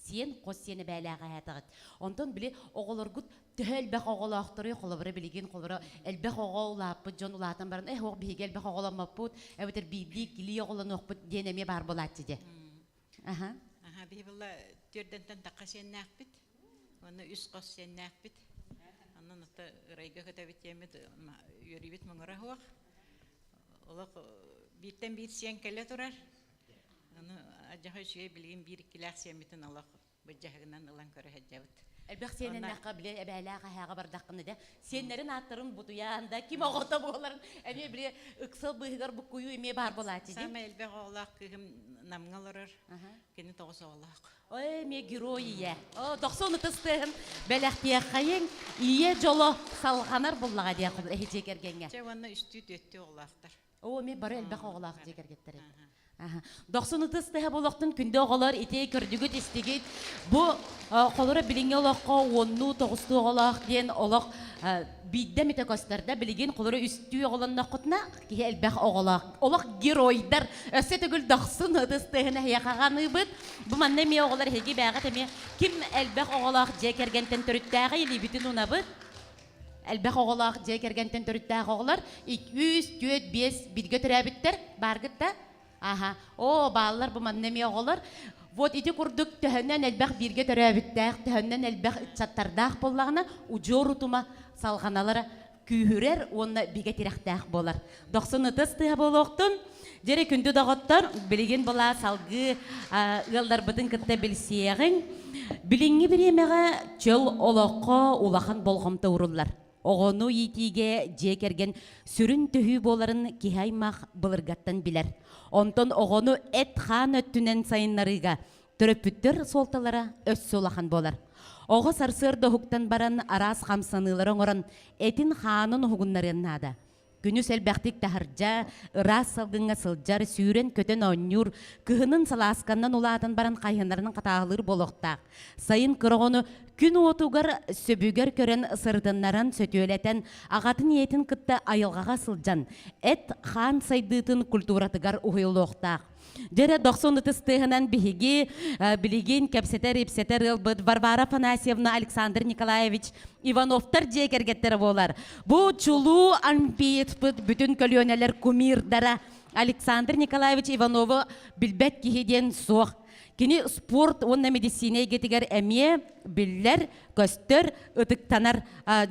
сен қоссені бәләға әтіғыт. Онтон біле оғылыр күт түхәлбәқ оғылақтыры қолыбыры білеген қолыбыры әлбәқ оғылаппыт, жон ұлатын барын, оғы бейге әлбәқ оғыламаппыт, әбітір бейді келі оғылын оқпыт денеме бар болатты де. Бей бұлла түрдентен таққа сен нәқпіт, оны үс қос сен нәқпіт. Онын ұтты ұрайға көтәбіт емет, үйірібет мұңыра хуақ. Олық бейттен бейт сен кәлі тұрар. Ажахай шуе билген бир килах семитен Аллах бәҗәһгеннән ылан көрә һәҗәбет. Әлбәк сенен нәкъ биле әбәләгә һәгә бардакны да. Сеннәрен аттырын бутуянда ким огыта буларын. Әме биле ыксыл быгыр бу кую эме бар булаты ди. Сәмә әлбәк Аллах кем намгаларыр. Кене тогысы Аллах. Ой, ме героия. О, 90 тыстын бәләхтия хайын ие жоло салганар буллага дия кыл һәҗәкергәнгә. Чаванны үстү төттү Аллахтар. О, ме бар әлбәк Аллах җәкергәттәре. 90 тыстыһа болоқтын күнде оғалар ите көрдүгүт истигит. Бу қолыры билинге олаққа 10-9 оғалақ ден олақ бидде метакостарда билеген қолыры үстүү оғаланна құтна ке әлбәқ оғалақ. Олақ геройдар өсі түгіл 90 тыстыһына яқағаны бұд. Бу манна ме оғалар хеге бәғат әме ким әлбәқ оғалақ жекергентен түріттәғі елі бүтін уна бұд. Әлбәқ оғалақ жекергентен түріттәғі оғалар 200-5 бидге түрәбіттер барғытта. О, балалар bu mannemeye oğlar. Вот ити курдук төһөннән әлбәх бирге төрәбиттәк, төһөннән әлбәх чаттардак буллагына уҗорутума салганалары күйһүрер, онна биге тирәхтәк булар. 90 тысты булоктун, җере күндә дагыттар билген була салгы ялдар битен китә билсәгән. Билинге биремәгә чөл олакка улахан болгымта уруллар. Оғону етиге жекерген сүрін түхі боларын кихаймақ бұлырғаттан білер. Онтон оғону әт хан өттінен сайынларыға түріппіттір солталара өс солахан болар. Оғы сарсырды хуктан баран арас қамсаныларын орын әтін ханын хугунларын ада. Күні сәлбәқтік тахыржа, ырас салғынға сылжар, сүйрен көтен оннюр, күхінің саласканнан улатын баран қайынларының қатағылыр болуқтақ. Сайын кырғыны күн отуғар сөбігер көрен сырдынларын сөтөлетен, ағатын етін кітті айылғаға сылжан, әт хан сайдытын культуратыгар ұғылуқтақ. Жері 90 тыстығынан бігі білеген кәпсетер, епсетер ұлбыд Варвара Афанасьевна Александр Николаевич Ивановтар жекергеттері болар. Бұл чулу анпиет бұд бүтін көлөнелер кумирдара Александр Николаевич Ивановы білбәт кейден соқ. Кини спорт, онна медицинай гетигер әмие, биллер, көстөр, ытыктанар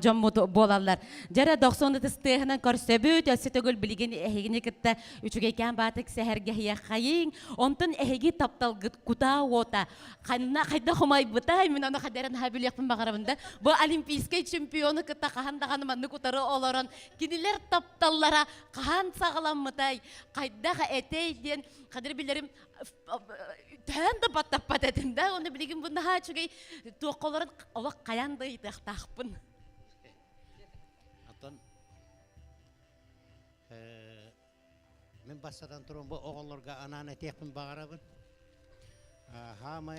жоммут болалар. Жара 90 тыстыгынан көрсөбүт, өсө төгүл билген эхигини кытта үчүгейкен батык сәһәргә хыяхайын, онтон эхиги тапталгыт кута ота. Ханна кайда хомай бутай, мен аны хадерен хабилияпын багарабында. Бу олимпийский чемпионы кытта кахандаганы манны кутары олорон. Кинилер тапталлара кахан сагаламмытай, кайдага этей ден кадыр билерим тәнді баттаппат әдімді, оны білеген бұнда чүгей тоққоларын олақ қаянды тақтақпын. Атын, мен бастадан тұрын бұл оғыларға ананы текпін бағарабын. Хамы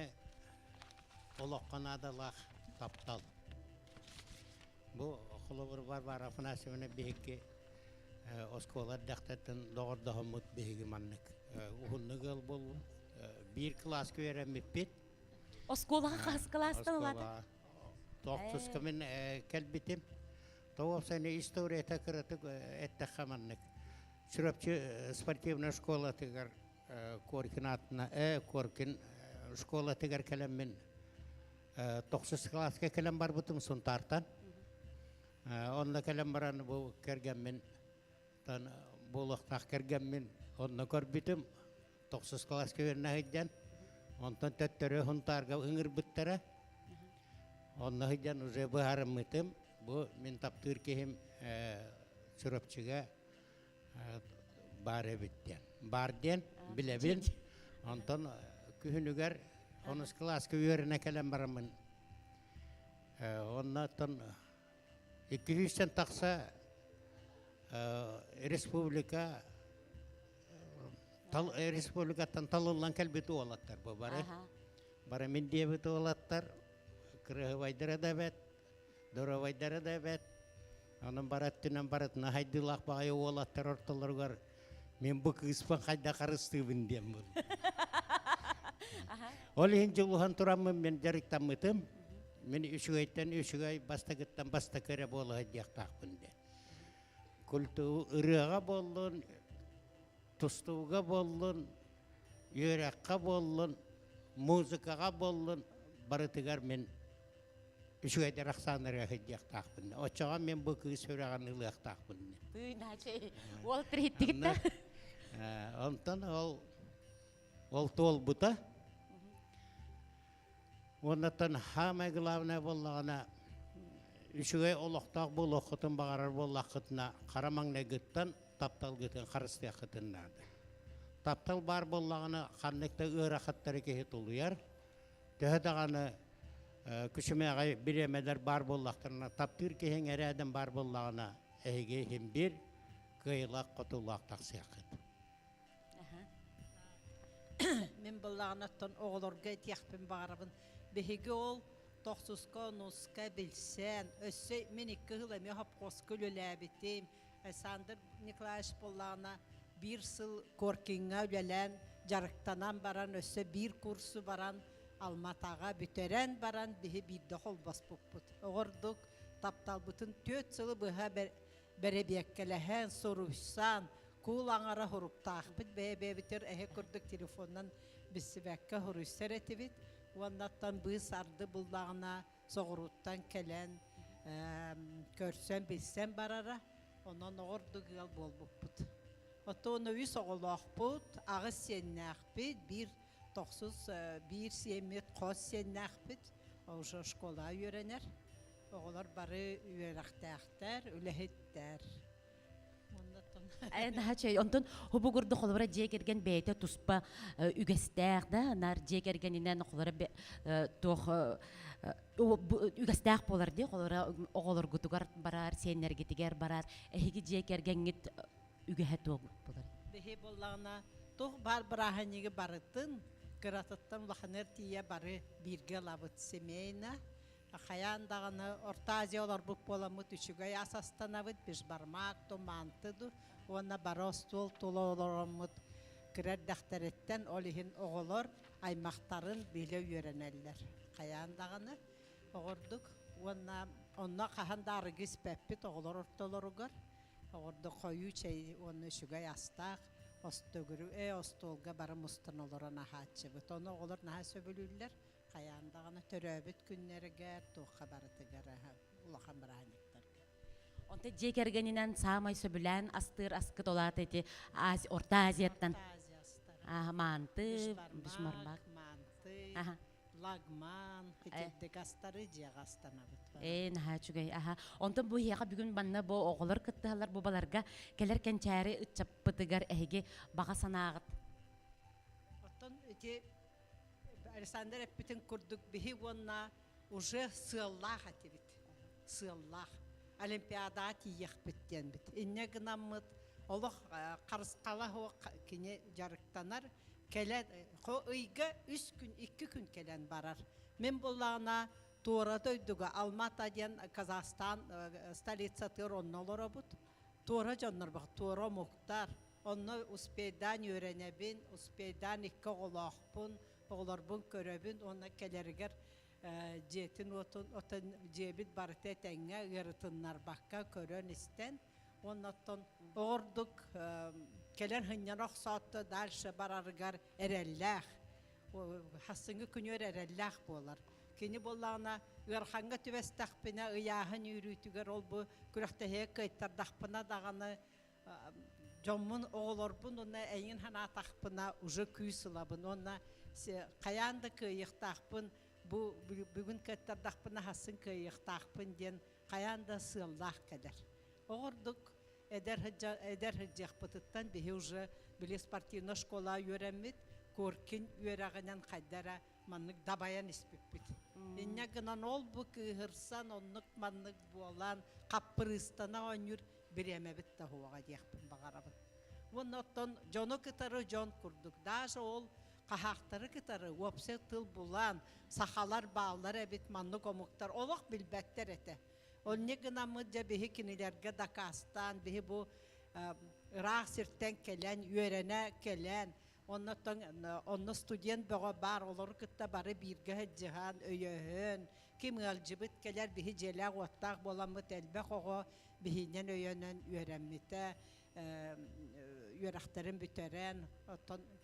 олыққан адалақ таптал. Бұл құлығыр бар афынасымына бейікке осколар дақтатын доғырдағы мұт бейігі маннық. Ұғынны ғыл болуын. Bir klas öğrenmepit. Oskolağa qas klastan olады. Тоқтус кымен кәлбетім. Тоғып сәне история тәкіріті әтті қаманнық. Шүрапчы спортивная школа тегер Коркин атына, Коркин школа тегер кәлеммен 9 класска кәлем бар бұтым сұн тартан. Онна кәлем бараны бұл кәргенмен, болықтақ кәргенмен, онна көрбетім. 9 класска верна хидjan ondan töttörü huntarga ыңыр бүттәрі онна хидjan уже быхарым мытым bu мен таптыр кехим сүрөпчіге бары біттен барден білебін ondan күхінігер 10 класска верна кәлем барамын ondan 200 тақса республика Республикаттан талылан кәлбеті олаттар бұл бары. Бары мен дебеті олаттар, кіріғывайдары да бәт, дұрывайдары да бәт. Оның бараттынан баратына хайдылақ бағайы олаттар орталарғар. Мен бұл күйіспен қайда қарыстығын дем бұл. Ол ең жылуған тұрамын мен жарықтан мұтым. Мен үшігайттан үшігай бастағыттан баста көрі болы хайдияқтақпын де. Күлті ұрыға болын, Тұстуға болын, үйрәққа болын, музыкаға болын, барытығар мен үшігайдар ақсанырға хедияқтақпын. Очаға мен бұл күйі сөйраған ұлықтақпын. Бүйнәчей, ол тіреттігітті. Онтан ол тол бұта. Оннаттан хамай ғылавына болағына үшігай олықтақ бұл оқытын бағарар болақытына қарамаңна гыттан таптал гытын қарысты ақытыннады. Таптал бар болағына қандықта өр ақыттары кехет ұлыяр. Төхедағаны күшіме ағай біремедер бар болақтарына таптыр кехен әрі әдім бар болағына әйге хем бір қиылақ құтылақ тақсы ақыт. Мен болағынаттан оғылырға тияқпен бағарабын. Беге ол 90-қа, 90-қа білсен, өсі мен 2 ғыл әме хап қосқыл өләбетем. Сандыр Николаевич болағына 1 сыл Коркинға өләлән, жарықтанан баран, өсі 1 курсы баран, Алматаға бүтерен баран, беге бірді қол бас бұппыд. Оғырдық таптал бұтын 4 сылы бұға бәребеккеләхән, сұрушсан, кул аңара хұрыптақ бұд, бәе бітер әе күрдік телефоннан бісі бәкке хұрыстар әті бід. Оннаттан бұз арды бұлдағына соғыруттан кәлән, көрсен білсен барара, онан оғырдық ел бол бұппыд. Оты оны үс оғылақ бұд, ағы сеннәқ бұд, 1 семет қос сеннәқ бұд, оғы школа үйренер, оғылар бары үйрақтақтар, үләхеттер. Әйнәхәчәй, онтон хубугурды қолыбыра жекерген бәйті тұспа үгестәқ да, нар жекергенінен қолыбыра үгестәқ болар де, қолыбыра оғылыр ғытуғар барар, сенергетігер барар, әйгі жекергенет үгәхәт болар. Бәхе болағына, тұқ бар біраханеге барытын, қыратыттан лақанер тие бары бірге лабыт семейна, Қаяндағаны Орта Азиялар бұқ боламыд үшігай асастанавыд, біз бармақ, томантыды, оны бара стол толы оларымыд кірер дәқтәреттен олығын оғылар аймақтарын белі үйренелер. Қаяндағаны оғырдық, оны қағандары кес пәппет оғылар орталарығыр, оғырды қойу чәй оны үшігай астақ, Остогуру остолга бары мустан олора нахачы. Оны олар наха сөбүлүллер. Каяндаганы төрөбүт күннеригер, туха барытыгар улахан бараниктар. Онта жекергенинен самай сөбүлән астыр аскы толат эти Орта Азияттан. Манты, бишмармак. Манты, Аха. лагман, хитеддек астары жиагастана бут. Наха чугай. Онтан бу хияка бүгүн банна бу оголор кыттыалар бу баларга келер кенчәри ытчаппытыгар эһиге бага санаагыт. Оттон эти Александр эппитин курдук бихи вонна уже сыаллах атибит. Сыаллах. Олимпиада тиех биттен бит. Инне гынаммыт олох карыскала хо кине жарыктанар келет хо ыйга 3 күн 2 күн келен барар. Мен боллана туора дойдуга Алматадан Казахстан столица тыроннолора бут. Туора жоннор бак туора муктар. Онно успейдан öğrenebin, успейдан икке олохпун, оглорбун көрөбүн, онна келергер жетин отон жебит барыте теңге ырытыннар бакка көрөн истен. Оннотон ордук келер хыннарок саатта дальше бараргар эреллах. Хасынгы күнөр эреллах болар. Кини боллана ырханга түбестахпина ыяхын үйрүтүгөр ол бу күрөхтө кайттардахпына даганы Жоммун оғылорбун, онна әйін хана тақпына уже күйсілабын, онна қаянды күйіқтақпын, бүгін кәттардақпына хасын күйіқтақпын ден қаянды сыллақ кәдер. Оғырдық әдер хыджақпытыттан бейі уже білі спортивна школа үйрәммет, көркін үйрәғінен қайдара маннық дабаян іспеппет. Инне гынан ол бұ күйірсан, оннық маннық болан, қаппырыстана оныр, биреме битте хуага дияхпын багарабын. Оннотон жону кытары жон курдук. Даже ол кахактары кытары опсе тыл булан, сахалар баалар эбит манны комуктар олох билбеттер эте. Ол не гынамы жабихи кинилерге Дакастан, бихи бу Ирак сирттен келен, үйрене келен. Оннотон онны студент бого бар, олар кытта бары бирге жихан, өйөһөн. Ким алжыбыт келер бихи желак оттак боламыт элбек ого бихинен өйөнөн үйрәммите, үйрәхтерин бүтерен,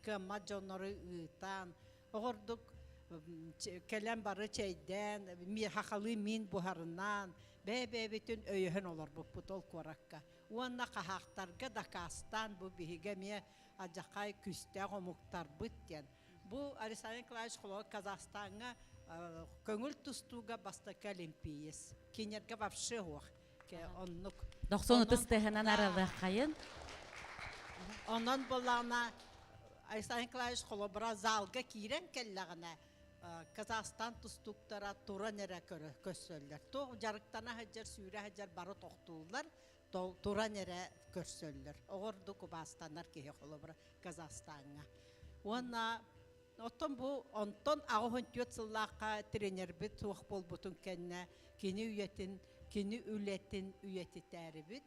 кымма жонноры ыйтан, оғырдық келен бары чейден, хақалы мин бұхарынан, бәй-бәй-бітін өйөһін олар бұппыт ол коракка. Уанна қахақтарға Дакастан бұ бихиге ме ажақай күсте ғомуқтар бұттен. Бұ Александр Николаевич Холо Казахстанға көңіл тұстуға бастықы олимпиес. Кенерге вообще оқ. Доқсоны тыстығынан аралы қайын? Онан болағына Александр Николаевич Холо бұра залға кейрен келлағына Казахстан тұстуқтара тура нере көссөлдер. Тоқ жарықтана хаджар, сүйре хаджар бары тоқтуылар, тура нере көссөлдер. Оғырды Кубастанар кейі Холо бұра Казахстанға. Онна Оттон бу онтон ағын түйет сыллаққа тренер біт туық бол бұтын кәнне кені үйетін, кені үлетін үйеті тәрі біт,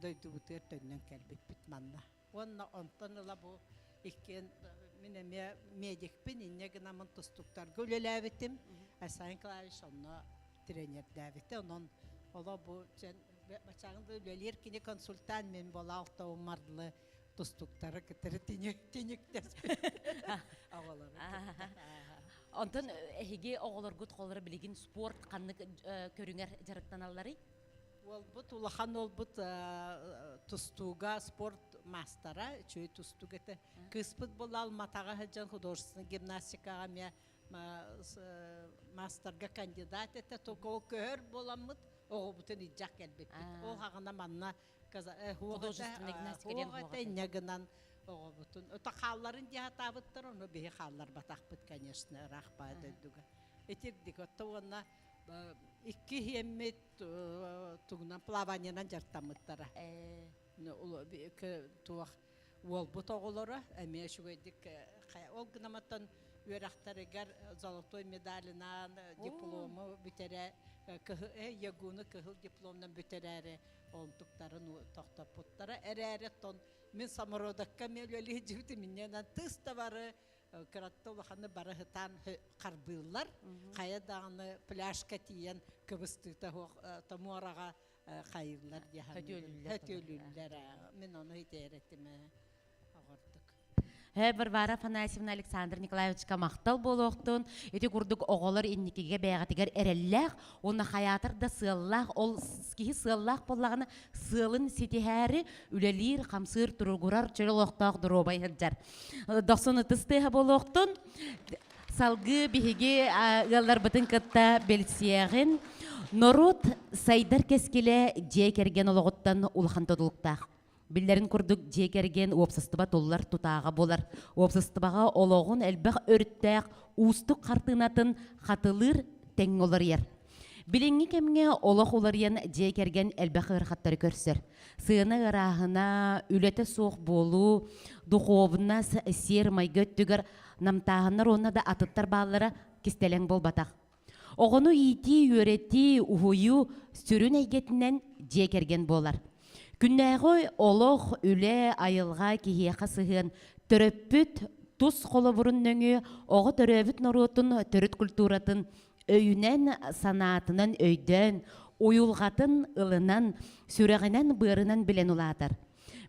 дойды бұтыр төннен кәлбет біт манна. Онна онтон ұла бу еккен мене медикпін, инне гынамын тұстықтар көлелі бітім, Александр Николаевич онна тренер дәбіті, онын ола бу бачағынды өлелер кені консультан мен бола алта умардылы тұстықтары кітірі тенектес. Онтон эһиге оголор гут холлары билигин спорт канны көрүңер жарыктан аллары? Ол бут улахан ол бут тустуга спорт мастера, чөй тустуга те кыспыт бола Алматага хаджан художественный гимнастикага ме мастерга кандидат ете токол көр боламыт, ого бутын иджак келбет. Ол хагына манна художественный гимнастика негынан ого бутун. Ота халларын диатабыттыр, оны бе халлар батакпыт, конечно, рахпа дөдүгө. Этирдик отта онна икки хеммет тугунан плаваниянан жартамыттара. Туах ол бут оголора, эме шугайдик ол гынаматтан үйрақтарыгар золотой медалинан диплому бүтере ягуны кыхыл дипломнан бүтерәре олтуктарын тоқтапуттара әрәре тон мен самородакка мелөли жибти миннен тыста бары кыратты улаханы бары хытан карбыллар каядаганы пляжка тиен кыбыстыта тамуарага хайырлар яхан хөтөлүллөр мен оны хитеретиме Варвара Афанасьевна Александр Николаевичка мақтал болуқтun, эти курдук оғолар инникеге бәғатигер әрелләқ, оны хаятыр да сыллақ, ол кихи сыллақ боллағына сылын сетихәрі үлелер, қамсыр, тұрғырар, чөлілоқтақ дұробай хыджар. Доқсыны тыстыға болуқтun, салғы бігеге ғалар бұтын кітта белсияғын, Норут сайдар кескеле жекерген олығыттан улхан тодылықтақ. Биллерин курдук жекерген опсыстыба толлар тутаға болар. Опсыстыбаға олоғын әлбәқ өрттәқ устық қартынатын қатылыр тәң олар ер. Билинги кемге олоқ олар ен жекерген әлбәқ ырхаттары көрсір. Сыны ырағына үлеті соқ болу, дұқовына сер майгөт түгір намтағынар оны да атыттар бағылары кестелен бол батақ. Оғыны ити, өрети, ухую сүрін әйгетінен жекерген болар. Күннәғой олық үле айылға кихияқа сығын түрөппүт тұс қолы бұрын нөңі оғы түрөбіт нұрутын түріт культуратын өйінен санатынан өйден, ойылғатын ылынан, сүрәғінен бұйырынан білен ұладыр.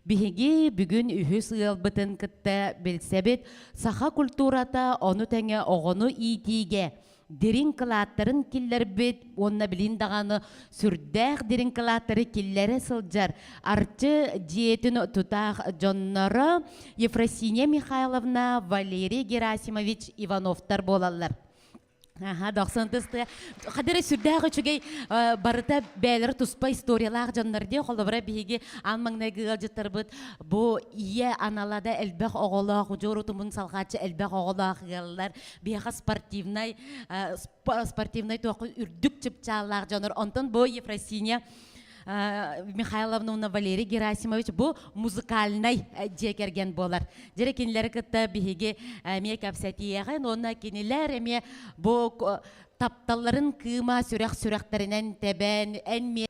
Биһиги бүгүн үһүс ылбытын кытта билсебит саха культурата ону теңе оғону итиге дерин кылааттарын киллер бит онна билин даганы сүрдәк дерин кылааттары киллере сылжар арчы диетин тутах жоннора Ефросиния Михайловна, Валерий Герасимович Ивановтар болалар. Доқсан тысты. Қадыры сүрдәғі чүгей барыта бәлір тұспа историялағы жаннарды қолыбыра бейге анмаңнай ғыл жыттар бұд. Бұ ие аналада әлбәқ оғылақ, жорутымын салғачы әлбәқ оғылақ ғылылар. Бейға спортивнай тоқы үрдік чыпчалақ жаныр. Онтын бұ Ефросиния Михайловна, Валерий Герасимович бұл музыкальный жекерген болар. Жере кенелері кітті бігеге әме кәпсәтиеғен, оны кенелер әме бұл тапталарын кыма сүрәқ-сүрәқтерінен тәбән әнме.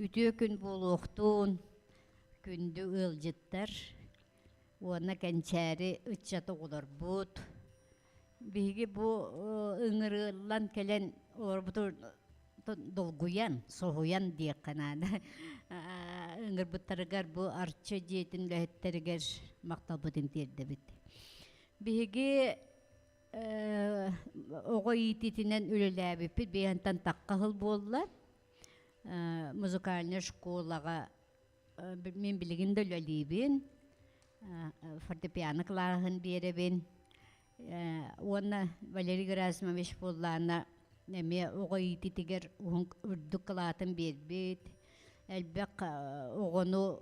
Үтө күн болуқтуын, күнді ылжыттар, оны кәнчәрі үтчаты олар бұд. Биги бу ыңырылан келен орбутур долгуян, соғуян дейік қанады. Ыңыр бұттарығар бу арчы дейтін ләхеттерігер мақтал бұтын терді біт. Биги оғы итетінен үліләбі біт, бейхантан таққа қыл болла. Музыкальный школаға мен білігінді үлілейбін, фортепиано қылағын беребін. Оны Валерий Герасимович боллана неме оғай итетігер үрдік қылатын бербет. Әлбәқ оғыны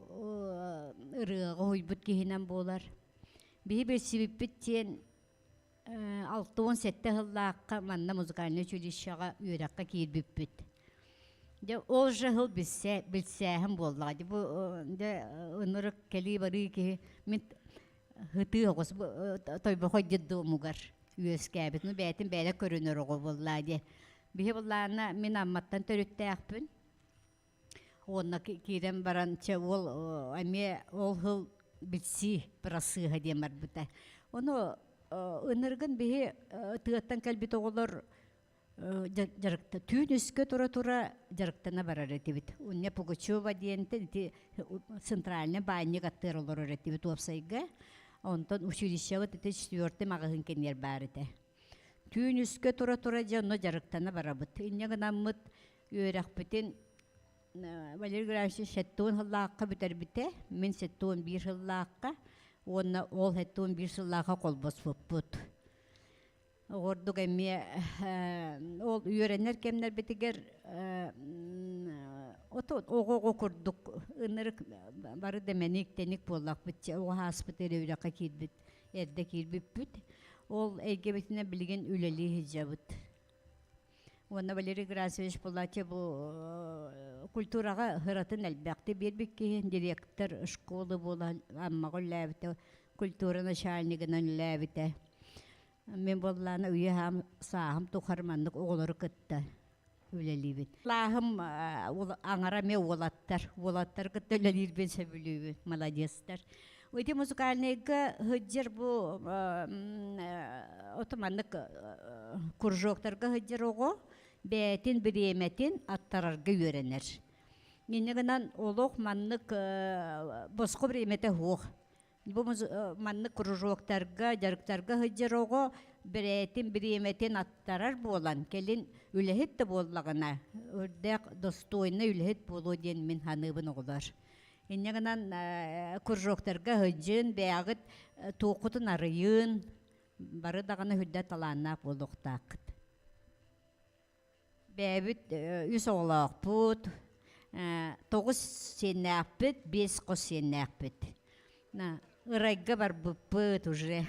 ұрығы ойбыт кейінен болар. Бейі бір себеппеттен 6-17 ғыллаққа манна музыкальный училищаға үйраққа кейірбеппет. Ол жығыл білсәхім боллады. Ұнырық кәлі бары ке мен Хыты оғыз тойбы қойдеді мұғар үйескәбет. Бәтін бәлі көрінер оғы болады. Бейі боллағына мен амматтан төрітті әқпін. Онына кейден баранча ол ғыл білсі бірасыға демар бұта. Оны ұнырғын бейі тұғаттан кәлбет оғылар жарықта. Түйін үскі тұра-тұра жарықтана барар әтебет. Онне Пугачева дейінті центральный банник аттыр олар әтебет опсайға. Онтан училищаға тәті 4-ті мағығын кенер бәріті. Түйін үскі тұра-тұра жаны жарықтана барабыт. Иннеғын аммыт үйерақ бітін Валерий Герасимович шәттуын ғыллаққа бүтер біте. Мен шәттуын бір ғыллаққа, ол шәттуын бір ғыллаққа қолбос бұт. Ордук әме ол үйеренер кемнер бітігер оғы күрдік ұнырық бары дәменік тәнік болақ бітсе оға аспытыр өйраққа кейдбіт, әрді кейдбіт бүт. Ол әйге бітіне білген үлелі хиджабыт. Оны Валерий Герасимович болатя бұл культураға ғыратын әлбәқті бербік кейін директор школы бола аммағын ләбіті, культура начальнигынан ләбіті. Мен болланы үйе сағым тұқармандық оғылары күтті өлелейбін. Лағым аңара ме олаттар күтті өлелейбін сөбілейбін, молодестар. Өйте музыкальныйға ғыджер бұл отымандық күржоқтарға ғыджер оғы, бәтин биреметин аттарарга үйренер. Ненегенан олох маннык боско биремете хуох. Бу маннык кружоктарга, жарыктарга хыжырого биретин биреметин аттарар болан келин үлехет те боллагына. Үрдәк достойны үлехет болу ден мен ханыбын оғылар. Иннегенан кружоктарга хыжын бәгыт тоқутын арыйын бары дағаны хүддә таланна болуқтақыт. Бәбіт үс оғылақ бұд, 9 сенәк біт, 5 қос сенәк біт. Ырайға бар бұппыт уже.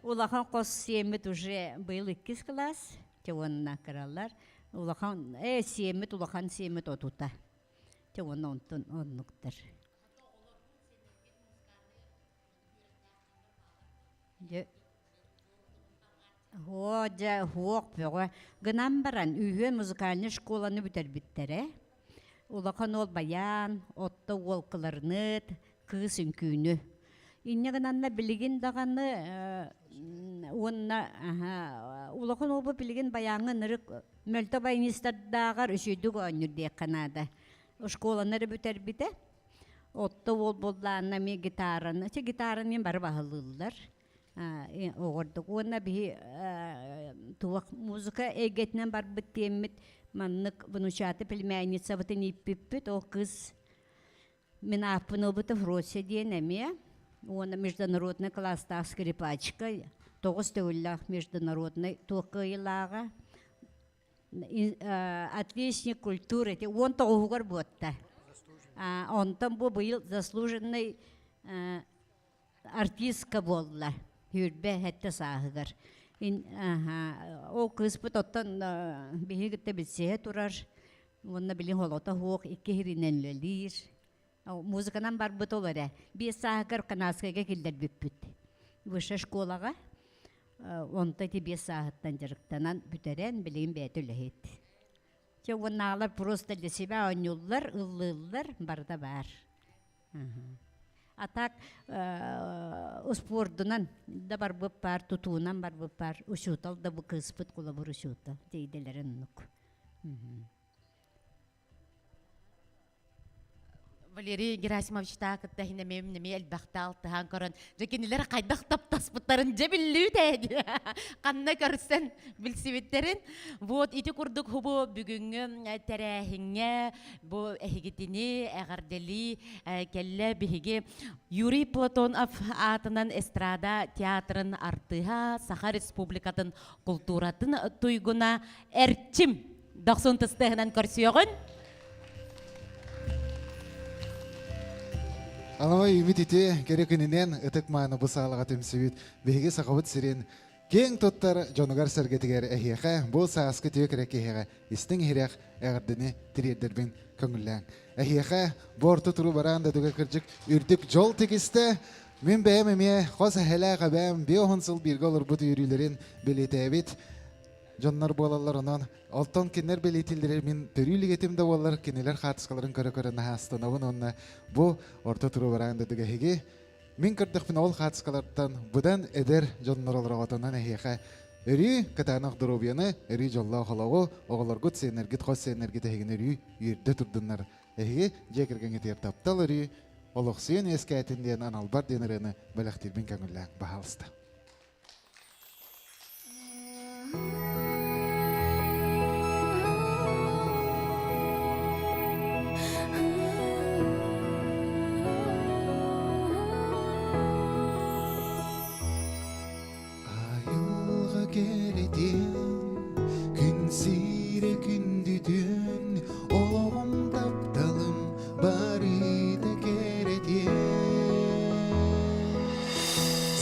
Улахан қос семет уже был 2 класс, те онына кыралар. Улахан семет, улахан семет отута. Те оны оннуктар. Хуок бөгі. Гынан баран үйен музыкальный школаны бүтер біттере. Улахан ол баян, отты олқыларныд, кыз үнкүйіні. Инне гынанна білген дағаны, улахан ол бұл білген баяңы нырық мөлті байнистардағар үшейдігі өнірдей қанады. Школанары бүтер біте. Отты ол болдағына мен гитараны, гитарамен бары бағылылар. Оғырдық. Оны бір туақ музыка егетінен бар біттемет маннык внучаты племянница бұтын иппіппіт, о қыз мен апыны бұты Фрося дейін әме. Оны международный класста скрипачка, 9 тәуллах международный тоқы илаға. Отличник культуры, 10 тоғығыр бұтта. Онтан бұл бұйыл заслуженный артистка болла. Хүрбе хәтті сағығыр. О қыз бұт оттан бейгітті білсеге тұрар. Онына білін холота хоқ, 2 хиринен лөлір. Музыканан бар бұт олар. 5 сағығыр қанаскайға келдер бүппіт. Выша школаға, онта 5 сағыттан жарықтанан бүтерен білейін бәті үліхет. Онағалар просто для себя ойнулар, ұлылар барда бар. Атак спордунан да бар бұппар, тұтуынан бар бұппар, ұшутал да бұл кыспыт құла бұр ұшутал дейделерін нүк. Валерий Герасимович тақытта хинемем неме әлбәқті алтыған көрін. Жекенелер қайдақ таптаспыттарын жебілі дәді. Қанна көрсен білсебеттерін. Вот, ити күрдік хұбы бүгінгі тәрәхіңе, бұл әхігетіні, әғардели, кәлі бігі Юрий Платонов атынан эстрада театрын артыға, Саха Республикатын культуратын тұйгына әрчім. Дақсын тұстығынан көрсеуғын. Алама үміт ете керекінінен ұтық маңы бұсалыға түмсібіт бейге сақабыт сирен кең тұттар жонығар сәргетігер әхеға бұл сағасқы түйе керек әхеға істің херек әғірдіні тірердербен көңілләң. Әхеға борты тұру баранда дүгі кіржік үрдік жол текісті мен бәйім әме қос әхәләға бәйім беоғынсыл біргі олар бұт үйрілерін білеті әбет. Жоннар болалар онан, алтон кеннер белетилдер мен төрүлүк этимде болалар, кенелер хатыскаларын көрө-көрө нахастанабын онна бу орто туру бараанда дегеге. Мен кырдыкпын ол хатыскалардан будан эдер жоннор олороготонан эхеха. Өрү катанак дробияны, өрү жолла холого, оголоргут сенергит хос сенергит эгин өрү үйрдө турдуннар. Эге жекерген этер таптал өрү олоксуен эскетинден аналбар денерени белектирбин көңүлләк баалысты. Gün sire gündüdün oğlum taptalım bari de keredien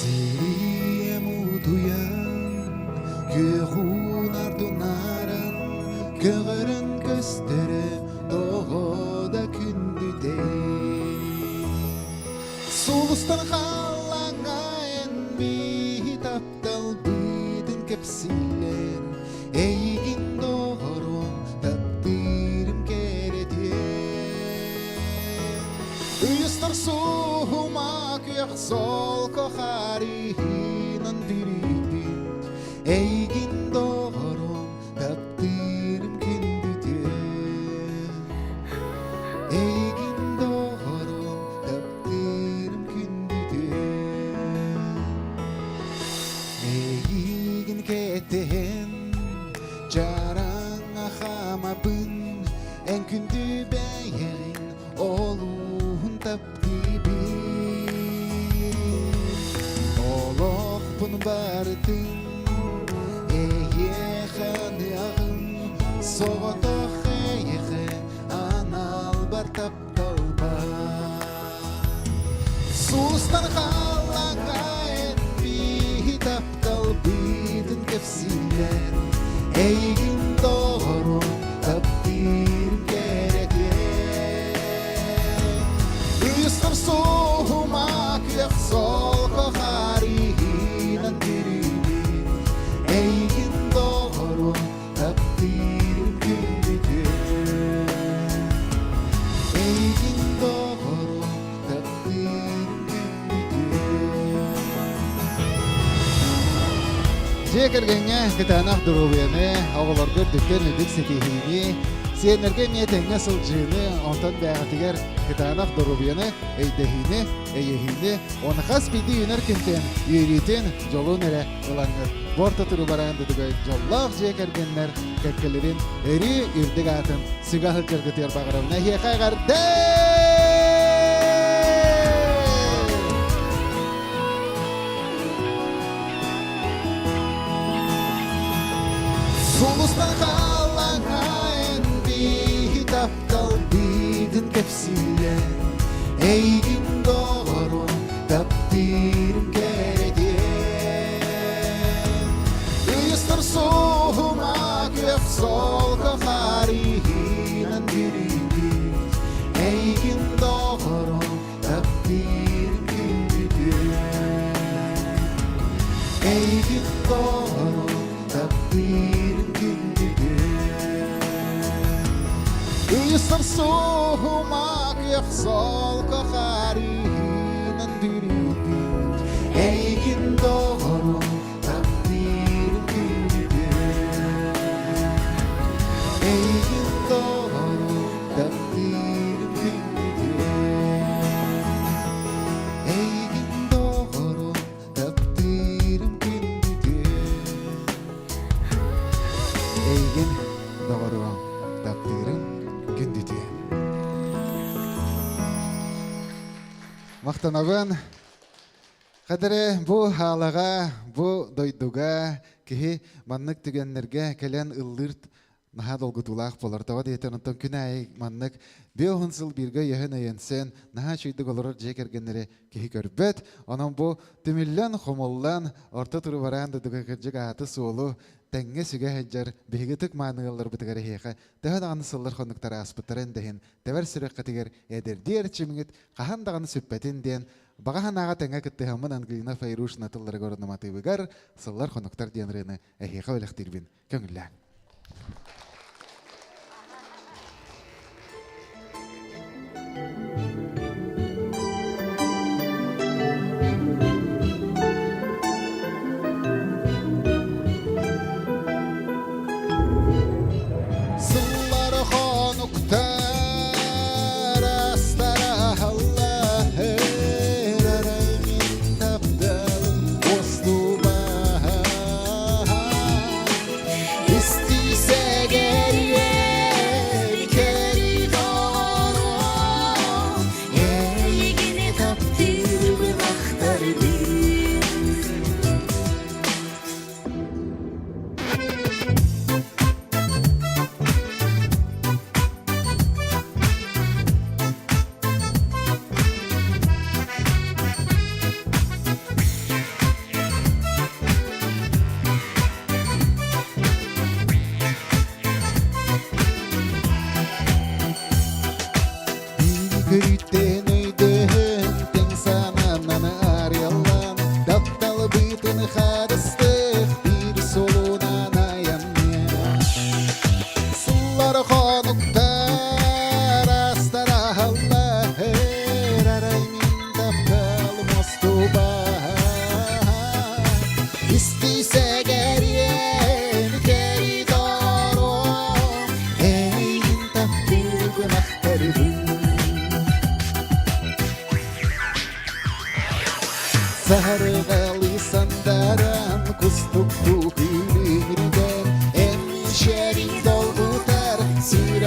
Zeriye muduyan göğün ardunaran göğürün göstere doğuda gündüde Solustan halanga enmi taptal bidin kepsiler Eygin doğrum takdirim keredien Üyüstür suhuma kıyaq sol kokharihinan diribit Eygin doğrum Jarana hamabın en kündü beyin Oluğun taptibi Oluq bun bardın Eyekhan yağın Soğutuq eyekhe Anal bar taptalba Sulustan halangayın Bir taptal bidin kefsilen Eygin doğru tapdir gereke Üstüm soğumak yok sol koharihinan dirimin Eygin doğru tapdir gündüdür Eygin doğru tapdir gündüdür Жекергенге кытанах дурубияны, оғыларгыр дүккен үдік сетихини, сиенерге метенге сылжыны, онтан бәғатигер кытанах дурубияны, эйдехини, эйехини, онықас биді үнер кентен, үйритен, жолун әрі ылаңыр. Борта тұру баран дүдігі жоллақ жекергенлер, кәккелерін әрі үрдік атын, сигахыл жергітер бағырауына хеқағарды! Sulustan halangayın Bir taptal bidin kefsilen Eygin doğru tapdirim gereken Üstür soğumak yok sol koharihinan dirimin Eygin doğru tapdirim gündüdür Eygin doğru tapdirim Üstüm soğumak yok sol koharihinan dirimin Eygin doğru tapdirim gündüdür Eygin doğru tapdirim gündüdür Eygin doğru tapdirim gündüdür Eygin doğru tapdirim gündüdü. Мақтанабын, қадірі бұл халаға, бұл дойдуға, кихи маннык түгенлерге кәлен ыллырт наха долгутулақ болар. Тава дейтен онтон күн әй маннык беохынсыл бирге ехін әйенсен наха шүйдік олырыр жекергенлері кихи көрбет. Онын бұл түміллен хомоллан орта тұру баран дұдыға кіржік аты суолу тәңге сүге хәджар бігітік манығылыр бұтығары хейқа тәғын ағаны сыллар қонықтары аспыттарын дәхін тәвір сүрек қатығыр әдердер чиміңіт қахан дағаны сүппәтін ден бағахан аға тәңге күтті хамын Ангелина Файрушна тыллары көрініматы бұғар сыллар қонықтар деніріні әхейқа өліқтірбін көңіллән. İstiyse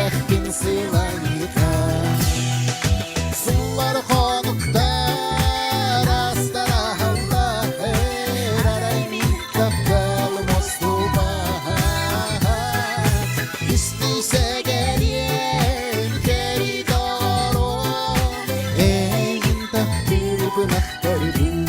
Тәхтін сыйлайыға Сыллар қонуқтар астара халла Рараймин капкал мостуба İstiyse gelin keridorum Eğin takdir pınaktarım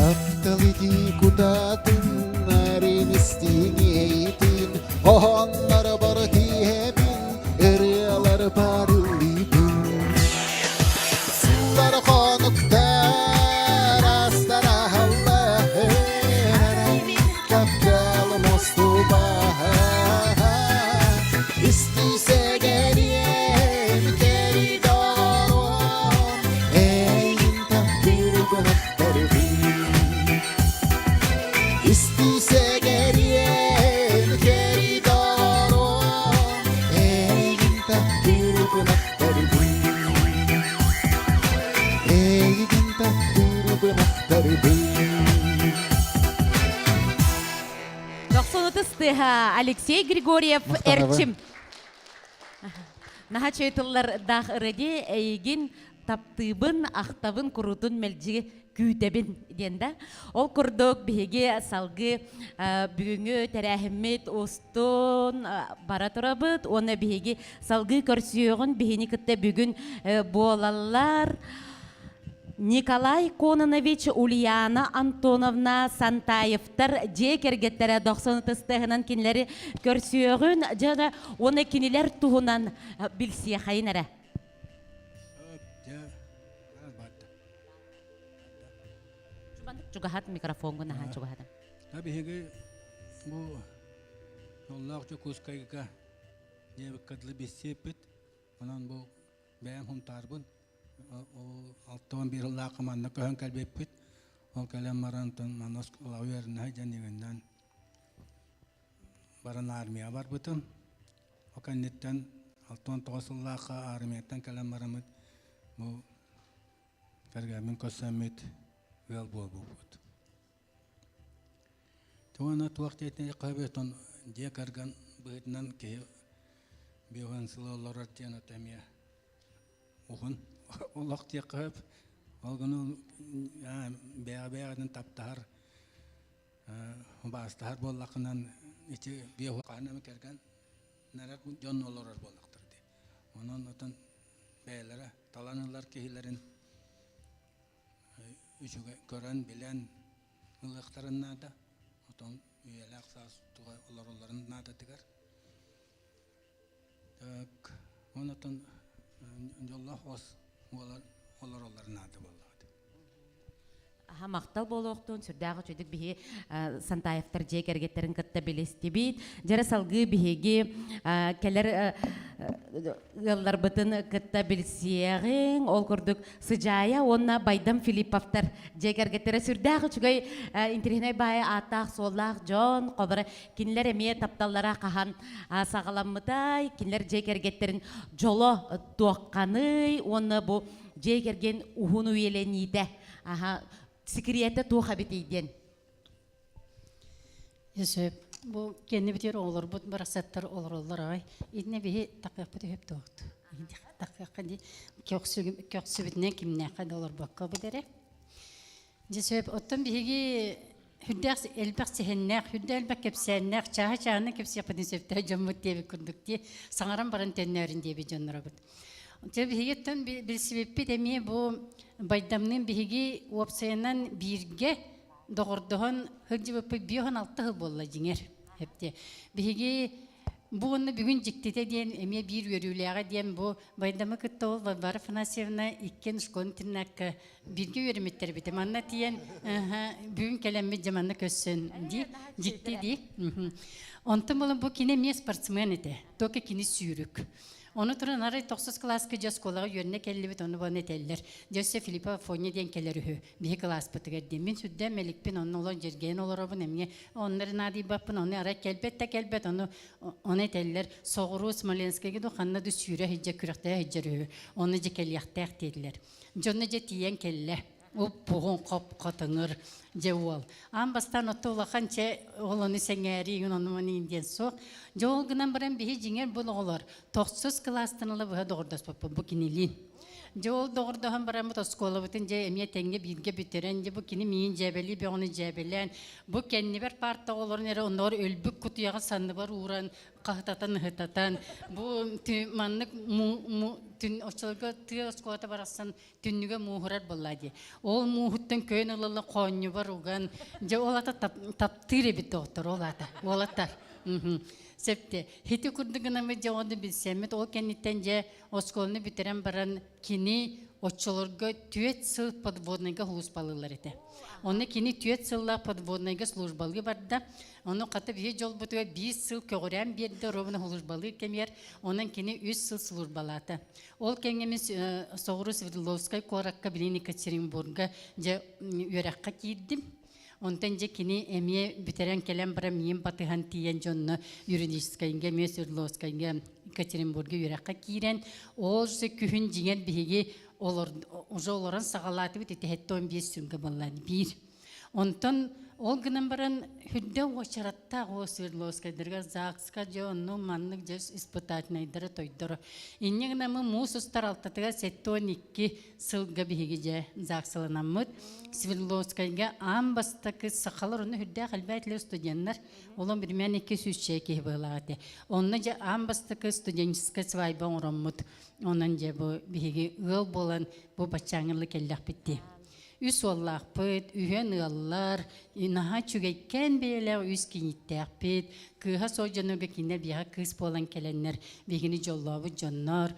Taptalıki kutatın narin istiniytin Onlara barati hepin Eriyalar parılipin Sıllar konuktar astara halla Heraymin kapkal mostuba İstiyse gelin keridorum Eğin takdir pınaktarım İstiyse gelin keridorum Eğin takdir pınaktarım Eğin takdir pınaktarım 96 Алексей Григорьев Мухтарова. Эрчим. Наха чөйтыллар дах ырыди эйгин таптыбын ахтабын курутун мелжи күйтебин денда. Ол курдук биһиги салгы бүгүнгү терәхиммит устун бара турабыт. Оны биһиги салгы көрсүйөгүн биһини кытта бүгүн болалар. Николай Кононович, Ульяна Антоновна Сантаевтар жекергеттері 90-тыстығынан кенлері көрсүйігін жана оны кенелер туғынан білсия қайынары. Чугахат микрофонғы наға чугахат. Табиһиги бу жоллақ жокускайга жебик кадлы бессепит. Онан бу бәйәм хунтарбын. Алтын bir laqı manna köhön kalbepit. Ol kalem marantın manos lawyer'ın haycanigından baran armiya var bütün. O kannetten altın toğasıl laqı armiyetten kalem maramit bu kargamin kosamit vel bol bubut. Tuana tuaqti etne qabeton diye kargan bıhıtnan ki biyohan sılalar tiyana temiya. Uhun Олақ те қып, олғыны бәғадың таптағар, бастағар болақынан ете беғу қанамы кәрген нәрек жон оларар болақтырды. Онын отын бәйлері, таланылар кейлерін үшіге көрін, білен ұлықтарын нада, отын үйелі ақсас туға оларын нада тігер. Оны отын жоллақ осы Олар нады болады. Мақтал болуқтың сүрдағы чөйдік бігі Сантаевтар жекергеттерін кітті білесті бейд. Жәрі салғы бігеге кәлер ғылдар бұтын кітті білсеғің. Ол көрдік Сыжая, онна Байдам Филипповтар жекергеттері сүрдағы чүгей интернет бай атақ, солақ, жон, қобыры кенілер әме тапталлара қахан сағаламыдай, кенілер жекергеттерін жолы туаққаны, оны бұл жекерген ұғын үйеленейді. Секреті туға бітейден. Есөп, бұл кені бітер олар, бұл барасаттар олар ағай. Идіне бейі тақиқ біті өп тоқты. Тақиққа дей, көксі бітінен кімнеққа долар баққа бідері. Есөп, оттан бейге хүддәқ әлбәқ сехеннәқ, хүдді әлбәқ кепсәннәқ, чаға-чағының кепсәқ бітін сөптері жаммыт дебі күндікте, саңаран баран тәннәрін дебі жонлары бұд. Бігеттен бір себеппі деме бұл байдамның бігі уапсайынан бірге доғырдығын хүлді өпі бүйіған алтығы болла жеңер. Бігі бұғынны бүгін жіктеті дейін әме бір өріліға дейін бұл байдамы күтті ол Бара Фанасьевна ikкен ұшқоны тірнәкі бірге өріметтер бітім. Анна дейін бүгін кәлемме жаманны көссін дей, жікті дей. Онтын болын бұл кене мен спортсмен еді, тоқы кені сүйірік. Onu turun arayı 9 klaska jaz kolağa yönüne kellibit onu bana eteller. Jose Filipa Fonya diyen keller hü. Bir klas pıtıgar demin südde melikpin onun olan jergen olarabın emye. Onların adi bapın onu ara kelbet onu eteller. Soğuru Smolensk'e gidiyor kanına düz süre hicce kürekte hicce hü. Onu je kelliyakta ektiler. Jonne je tiyen kelle. O puğun kop katınır cevval. Ambastan otu ulaqança olanı sengeri onu mani indiyen soq. Jol gınan biren bihi jinger bul olar. 9 klastınılı bu doğrudas bu kinilin. Jol doğruda ham biren bu skola bitin je emiye tenge bilge bitiren je bu kini miyin jebeli bir onu jebelen. Bu kenni bir parta olur nere onlar ölbük kutuyağı sandı var uğran qahtatan hıtatan. Bu manlık tün oçalga tüy skolata barasan tünnüge muhurar bolladı. Ol muhuttan köyün ılala konyu var ugan. Je olata taptire bit doktor olata. Olatar. Septe. Hiti kurduguna mı cevabı bilsemet o kenditten je oskolunu bitiren baran kini oçolorga tüyet sıl podvodnayga huluspalılar ete. Onu kini tüyet sılla podvodnayga slujbalı barda. Onu katı bir jol butuga 1 sıl köğren bir de rovna huluspbalı kemer. Onun kini 3 sıl slujbalata. Ol kengemiz Soğuru Sverdlovskay korakka bilini Kaçerinburg'a je yürekka girdim. Ondan je kini emiye bitiren kelem bara miyim batıhan tiyen jonno Yuridiskayga Sverdlovskayga Kaçerinburg'a yürekka giren. Ol se kühün jigen bihigi olur oran sağalatı bit hetton bir sürgü ballan bir. Ondan ol gınan baran hüdde oçaratta o Sverdlovskayga zakska jonno manlık jes ispatatnaydara toydara. İnne gınamı musustar altatıga setton 2 sılga bihigi je zaksalanamıt. Sverdlovskayga ambastaki sakalar onu hüdde halbaytlı studenler olan bir men 200 çeki bağladı. Onunca je ambastaki studenska svayba oramut. Ondan je bu bihigi ıl bolan bu başçanırlı kellah bitti. Üs ollah pıt, ühen ıllar, naha çügeyken beyle üs kinittek pit, kıha soğucanıga kinler biha kız bolan kelenler, bihini jollavu jonlar,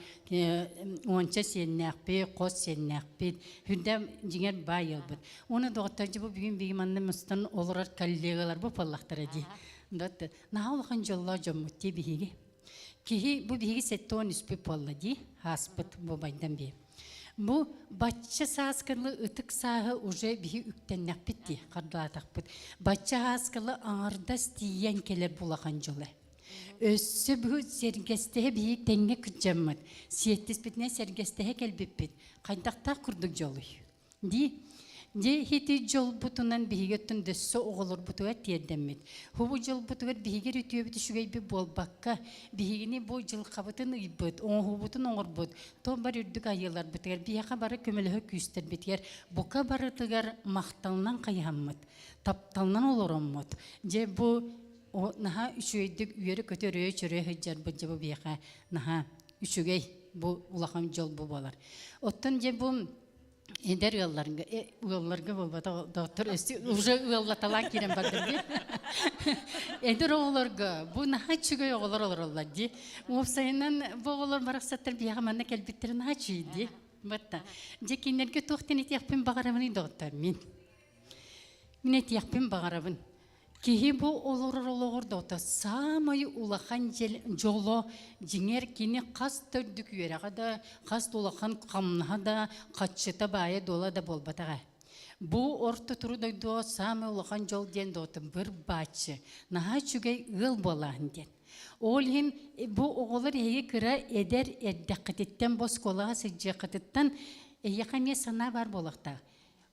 onça sennek pit, kos sennek pit, hündem jinger bayıl bit. Onu doktorcu bu bugün bigimanlı mıstan olurar kallegalar bu pallaklara di. Naha olağın jollar jommutti bihigi. Kihi bu bihigi setton üspü polla di, haspıt bu baydan bir. Bu başça saskılı ıtık sahı uje bihi üktennek bitti kardılatak bit. Başça haskılı ağırda stiyen keler bulağın jolu. Össü bu sergestehe bihi tenge kıcammat. Siyettis bitne sergestehe kelbip bit. Kaydakta kurduk jolu. Di je hiti jol butunan bihi göttün dössü oğulur butuğa tiyeddemmit. Hubu jol butuğa bihi geri tüye biti şugay bir bol bakka. Bihigini bu jıl kabıtın ıybıt. On hubutun oğur but. To bar ürdük ayılar bitiger. Bihi kabarı kömülühü küster bitiger. Bu kabarı tıgar mahtalından kayhammit. Taptalından olurummut. Je bu naha üçüydük üyeri kötü röye çöreye hıccar bu bu bihi naha üçügey bu ulağım jol bu bolar. Ottan je bu eder yollarga bolbata doktor уже yolatalan kiren bardır di. Eder oğlarga bu naha çüge oğlar olurlar di. Ofsayından bu oğlar baraksatlar bir yamanna kelbittir naha çüydi. Batta. Jekinlerge tohten etiyapın bağıramını doktor min. Min etiyapın bağıramın. Kihi bu olur doktor. Samayı ulağan jolo jinger kini kas tördük yöreğe da kas dolağan kamnaha da kaçıta baya dola da bolbatağa. Bu orta turu doydu samay ulağan jol diyen doktor bir bahçı. Naha çügey ıl bolağın diyen. Ol hem bu oğullar eyi kıra eder eddekatitten boz kolağa sıcakatitten yakamiye sana var bolakta.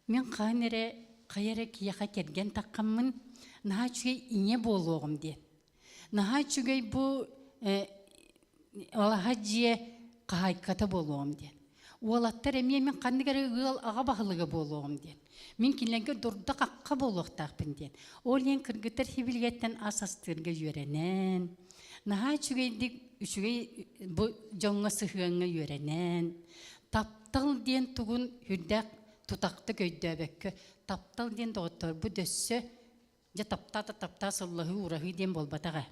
Men kanere kayara kiyaka kergen takkamın naha çügey inye boluğum diyen. Naha çügey bu Allah'aciye kahaykata boluğum diyen. Oğlattar emiye men kandigara ığıl ağa bağılığı boluğum diyen. Min kinlerge durda kakka boluğ takpın diyen. Ol yen kırgıtır hibilgetten asastırga yörenen. Naha çügeydik üçügey bu jonga sıhığına yörenen. Taptal diyen tugun hüddek tutakta göydöbekki. Taptal diyen doktor bu dössü ja tapta sallahu urahi diyen bolbatağa.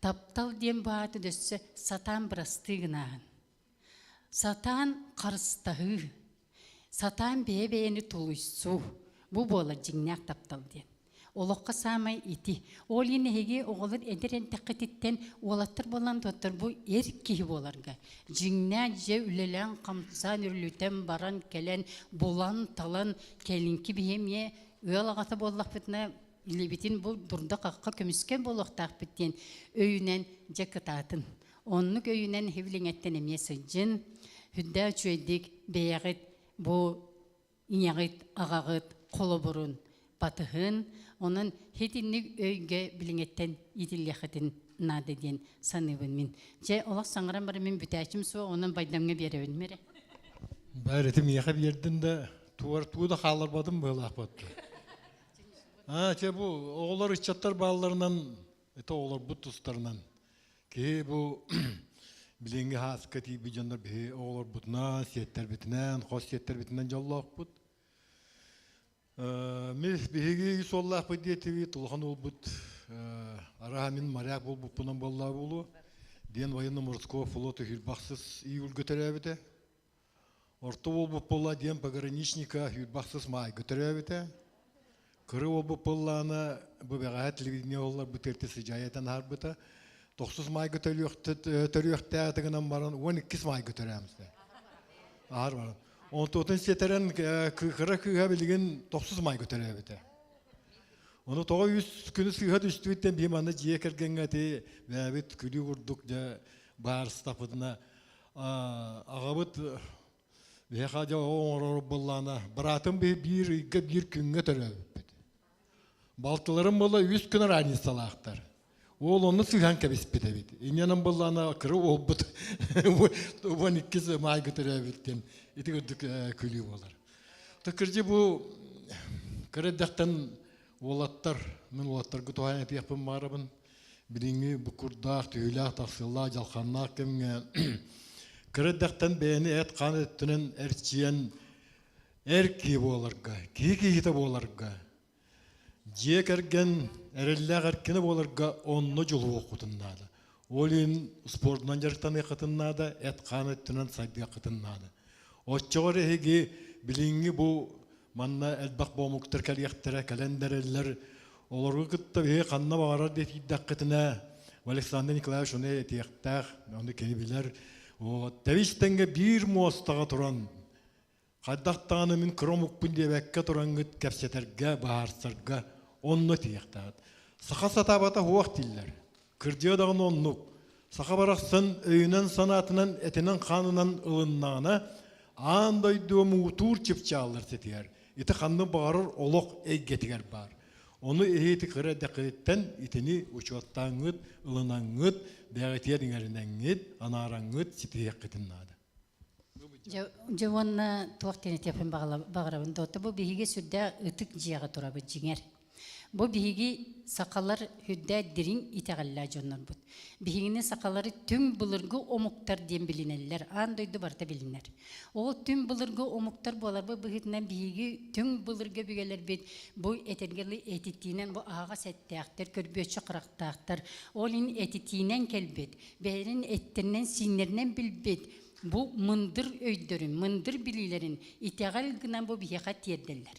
Taptal diyen baatı dössü satan brastığınağın. Satan karıstahı. Satan beyeni tuluysu. Bu bola jinnak taptal diyen. Олоққа самай ити. Ол енеге оғылыр әдерен тәқететтен олаттыр болан доттыр бұл ер кейі боларға. Жіңна же үлелен қамсан үрлітен баран келен болан талан келінкі бейеме өйалағаты боллақ бітіне илебетін бұл дұрда қаққа көміскен болуқтақ біттен өйінен жекітатын. Оннық өйінен хевлеңеттен емесі жын, хүдді чөйдік бейағыт бұл инеғыт, ағағыт, қолы бұрын, батығын, onun hetinlik öyge bilingetten idillehetin nadeden sanıbın min. Ce olaq sanıram barı min bütəçim su onun baydamına berevin mere. Bayretim yaqa berdin de tuğda qalırbadım böyle akbattı. Ce bu oğullar içatlar bağlarından ete oğullar bu tustarından ki bu bilinge haskati bir canlar bir oğullar butna siyetler bitinden, xos siyetler bitinden jallaq but. Мен беге соллах поддетеви толхан олбут арамин моряк бол бупунан болла болу ден военно-морского флота хюрбахсыз июль götürevete орто бол бупулла ден пограничника хюрбахсыз май götürevete кыры бол бупулланы бубега телевидение оллар бутертеси жаятан харбыта 9 май götürüyökte тыгынан баран 12 май götüremиз ар бар. On tutun seteren kıra kıha bilgin 9 may götürübete. Onu toğa 100 günü sıha düştüğütten bir manı ciye kergengati ve bit külü vurduk da bar stafına ağabıt ve haja o bollana bıratım bir gün götürübete. Baltıların bolla 100 gün aynı salaktar. Ol onu sıhan kebispete bit. İnyanın bollana kırı olbut. 12 may götürübetten. İti gördük külü olar. Tıkırcı bu kırıdaktan olatlar, men olatlar gütoğan eti yapım varabın. Biringi bu kurdak, tüylak, taksıllar, jalkanlar kemge. Kırıdaktan beğeni et kan ettinin erçiyen erki olarga, kiki hitap olarga. Ciye kergen erellak erkini olarga onno jolu okutunnadı. Olin sportdan jarıktan yakıtınnadı, et kan ettinin saydı yakıtınnadı. Oççağır ehegi bilingi bu manna elbaq boğmuktır kaliyaktıra kalendereller olurgu kıtta bir kanna bağırar deyip iddiakıtına Alexander Nikolaevich onu etiyaktak onu keni biler o teviştenge bir muastağa turan kaddaqtağını min kromukpun diye bekke turan gıt kepseterge bağırsarga onu etiyaktak sağa satabata huak diller kırcıya dağın onluk sağa baraksan öyünen sanatının etinin kanınan ılınağına Anday mutur çipçağlar setiyer. İti kanlı bağırır olok eggetiger bar. Onu eheti kıra dekretten itini uçuattağıt, ılınağıt, dağıtiyer ingerinden anarağıt sitiyek gıtınladı. Javonna tuaqtenet yapın bağırabın dotta bu bihige sürde ıtık ciyağı turabı cinger. Bu bihigi sakallar hüdde dirin itağalla jonlar bud. Bihiginin sakalları tüm bulurgu omuktar diyen bilinirler. Andoydu barta bilinler. O tüm bulurgu omuktar bolar bu bihitinden bihigi tüm bulurgu bügeler bit. Bu etergerli etittiğinen bu ağa setteğtir, körbüyöçü kıraktağdır. Olin etittiğinen kelbet. Beherin ettirinen sinirinen bilbet. Bu mındır öydörün, mındır bililerin itağal gınan bu bihiqat yerderler.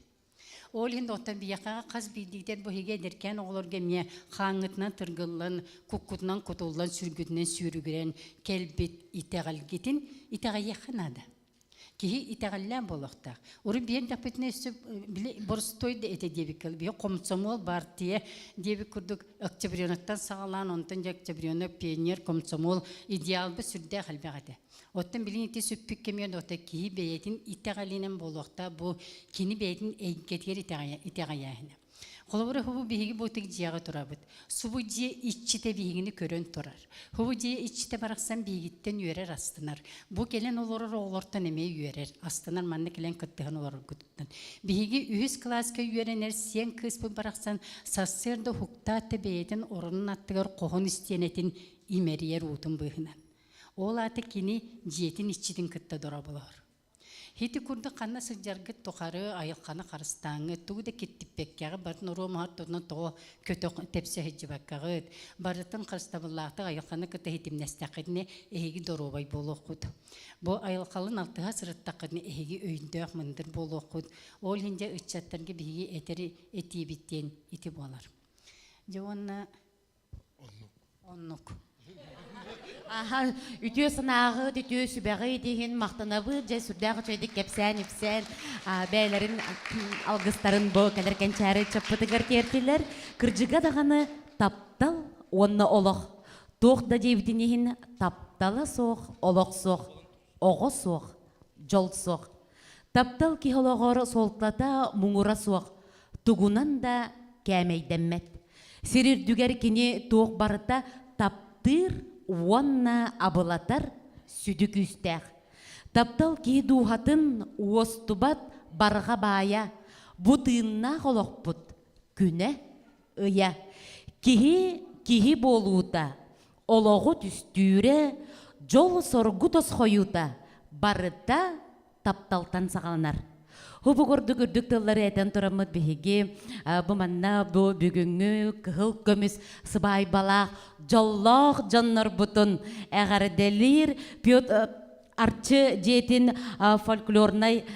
Olin dotan biyaka kaz bildikler bu hege derken oğlar gemiye xanıtnan tırgıllan, kukutnan kutullan, sürgütünden sürügüren kelbet iteğal gitin, iteğal yakınadı. Kihi iteğallan bolaqtaq. Uru bir dapetine üstü borstoydu ete debikil. Bir komsomol partiye debik kurduk Oktyabriyonattan sağlan, ondan Oktyabriyonat pionyer komsomol ideal bir sürde halbeğade. Ottan bilin iti süppük kemiyon otta kihi beyetin iteğalinen bolaqta bu kini beyetin eğgetger iteğayahine. Kolabora hubu bihigi botek ciyağı turabıt. Subu ciye iççite bihigini körön turar. Hubu ciye iççite baraksan bihigitten yürer astınar. Bu gelen olurur oğlortan emeği yürer. Astınar manna gelen kıttığın olurur gıttan. Bihigi ühüz klaska yürener siyen kısmı baraksan sassırda hukta tebeyetin orunun attıgar kohon isteyenetin imeriyer utun bıhınan. Oğul atı kini ciyetin iççitin kıtta durabılar. Хити курды қанна сылжаргы тухары айылқаны қарыстаңы, туғы да кеттіппеккеғі барын ұрумағар тұрны тоғы көті тепсі хеджібәккеғыд. Барытын қарыстабыллақты айылқаны күті хетімнестәқідіне әйгі дорубай болу құд. Бұл айылқалын алтыға сырыттақыдіне әйгі өйінді мындыр болу құд. Ол хинде үтчаттарға бігі әтері әті біттен еті болар. Жауанна оннук. Аха, үтө сынағы, үтө сүбәғі деген мақтанабы, жай сүрдәғы чөйді кәпсән, үпсән, бәйлерін, алғыстарын бұл кәлеркен чәрі чаппытығыр тертелер. Кіржіға дағаны таптал, онны олық. Тоқ да дейбдінеген тапталы соқ, олық соқ, оғы соқ, жол соқ. Таптал кихологор солтлата мұңыра соқ, тугунан да кәмейдәммәт. Серер дүгер кені тоқ барыта таптыр, уанна абылатар сүдік үстәқ. Таптал ки духатын уостубат барға бая, бұтынна қолық бұт, күні ұя. Кихи болуыта, олығы түстүйре, жол соргу тос қойута, барыта тапталтан сағаланар. Хубу көрдік үрдік тыллары әтен тұрамыд бігеге, бұманна бұ бүгіңі кығыл көміс сыбай балақ, жоллақ жаннар бұтын әғарделер, арчы жетін фольклорнай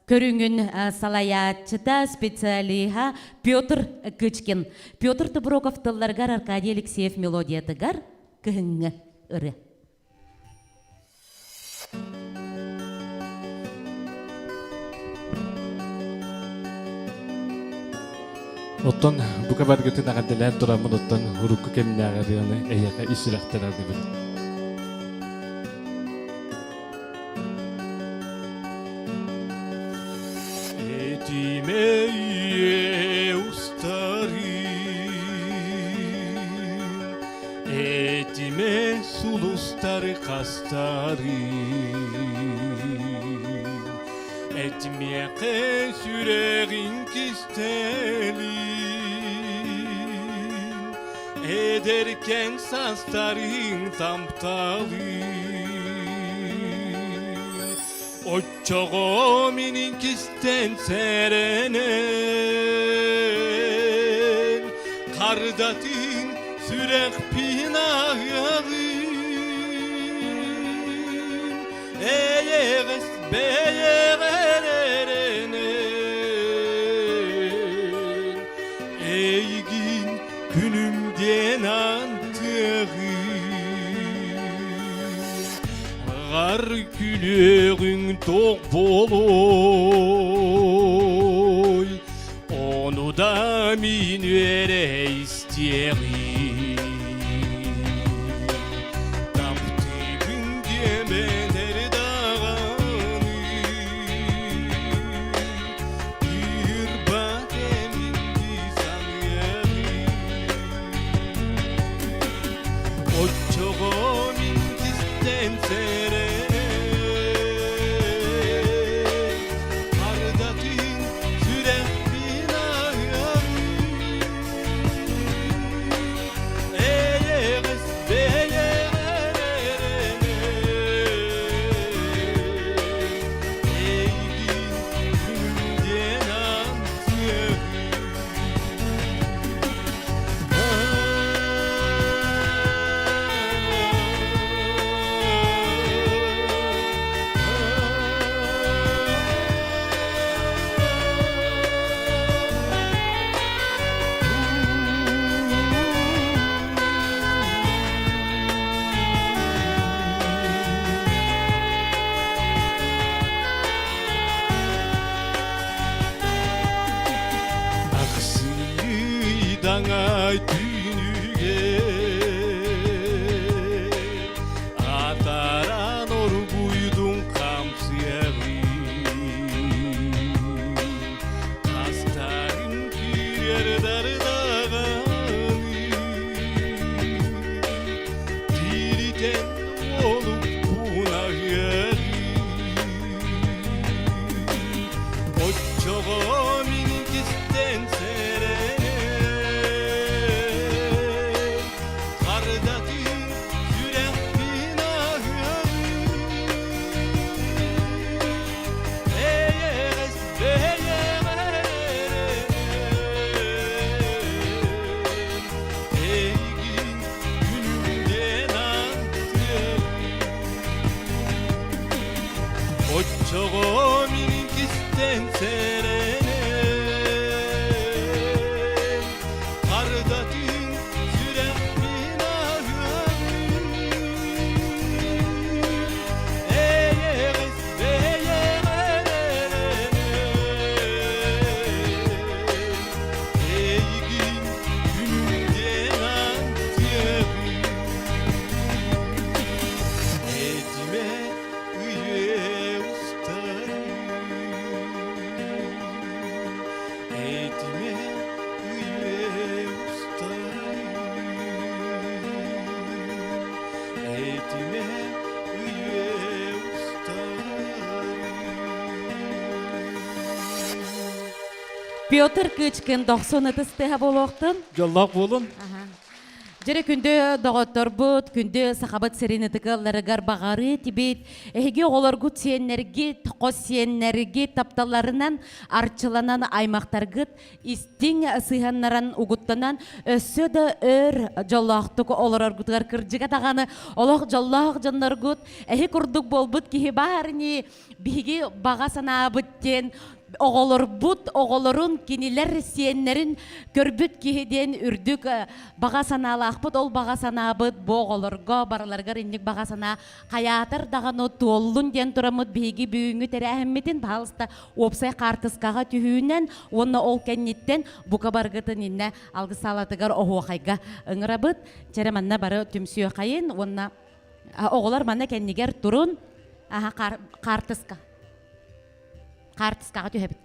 көріңін салаятчыта специалиха Петр Кычкин. Петр Туброков тылларгар Аркадий Алексеев мелодиятыгар кығыңы ұры. Оттон бука баргытын агадылар турамын оттон хурукку кемнагырыны эйяка исирактарар дебит. Этимeye ustarim, etime sulustar kastarim, etime süreğin kistelim. Ederken sastarin tamptalin, oçoğu minin kisten serenen, kardatin sürek pinahyarin, eyeğes beyeğerenen, eygin günümden antığın, Gar külüğün toq boloy, onu da min vere isterim. Taptığın gemeler dağını, bir bademin sanıyorum. O çoğu min kisten sere, dana tünüge ataran orguydun kamsiyeri kastarin kirer dardağani diriten olup punahyeri oçoğu minik isten sere Ochogo minkisten serene Kardatın sürekmin ahım Eyeğiz Eygin günümden antiyabım Etime üye ustayım Etime üye ustayım Etime üye ustayım Piotr Kıçkın 90 tıstыha boloqtın. Jolloq bolun. Жere күндө доготтор бут, күндө сахабат серини тыгылларыгар багары тибит, эге олоргут сиеннерги, токос сиеннерги тапталарынан арчыланан аймактаргыт, истиң сыйханнаран угуттанан өссө да өр жоллохтук олороргутгар кыржыга таганы, олох жоллох жаннаргут, курдук болбут кихи баарыни биги бага санаабыттен, оголорун кинилер сиеннерин көрбүт кихиден үрдүк бага санаалаахпыт, ол бага санаабыт бу оголорго бараларгар инник бага сана каятыр даганы туоллун ден турамыт биги бүгүнгү терээхиммитин баалыста опсай картыскага түһүүнен онна ол кенниттен бука баргытын инне алгысалатыгар охуахайга ыңырабыт чере манна бары түмсүө кайын онна оголор манна кеннигер турун картыскага түһөбүт.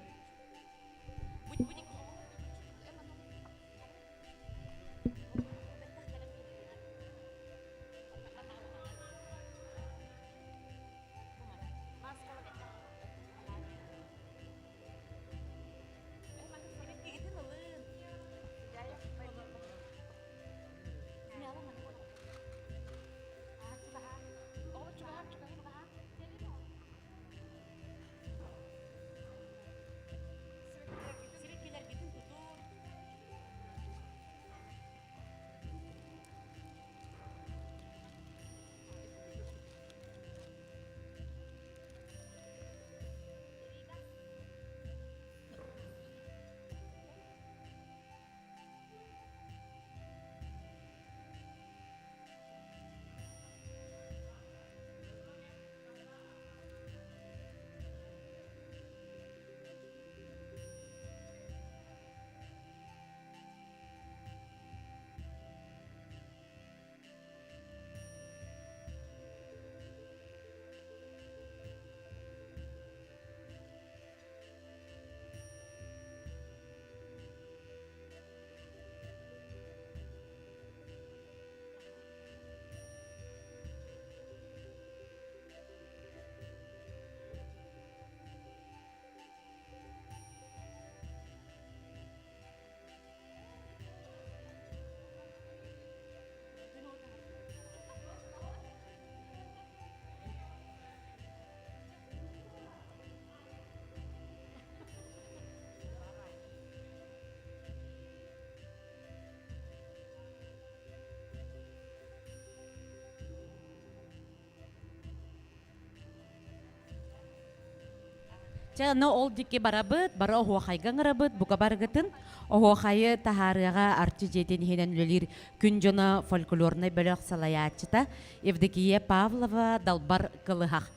Чаны ол дике барабыт, бара охуахайга ңырабыт, бука баргытын, охуахайы тахарыга арчы жетен хенен үлелер күн жона фольклорный бөлөк салаячыта Евдокия Павлова далбар кылыхах.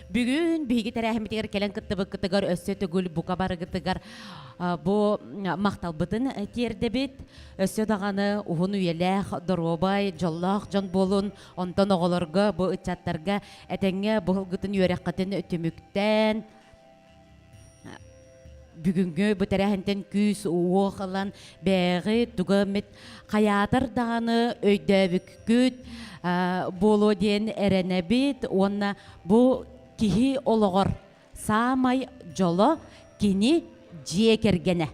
Бүгүн биги терәхимитигер келен кыттыбык-кыттыгар өссө төгүл бука баргытыгар бу макталбытын тердебит, өссө даганы ухун уелэх, доробай, жоллах, жон болун, онтон оголорга, бу ычаттарга, этеңге бұғылгытын үйереккатын өтімүктен, бүгүнгө бу терәхинтен күс уохалан бәғи тугамет каятыр даганы өйдөбүк күт боло ден эренебит, онна бу кихи ологор самай жоло кини жиекергене.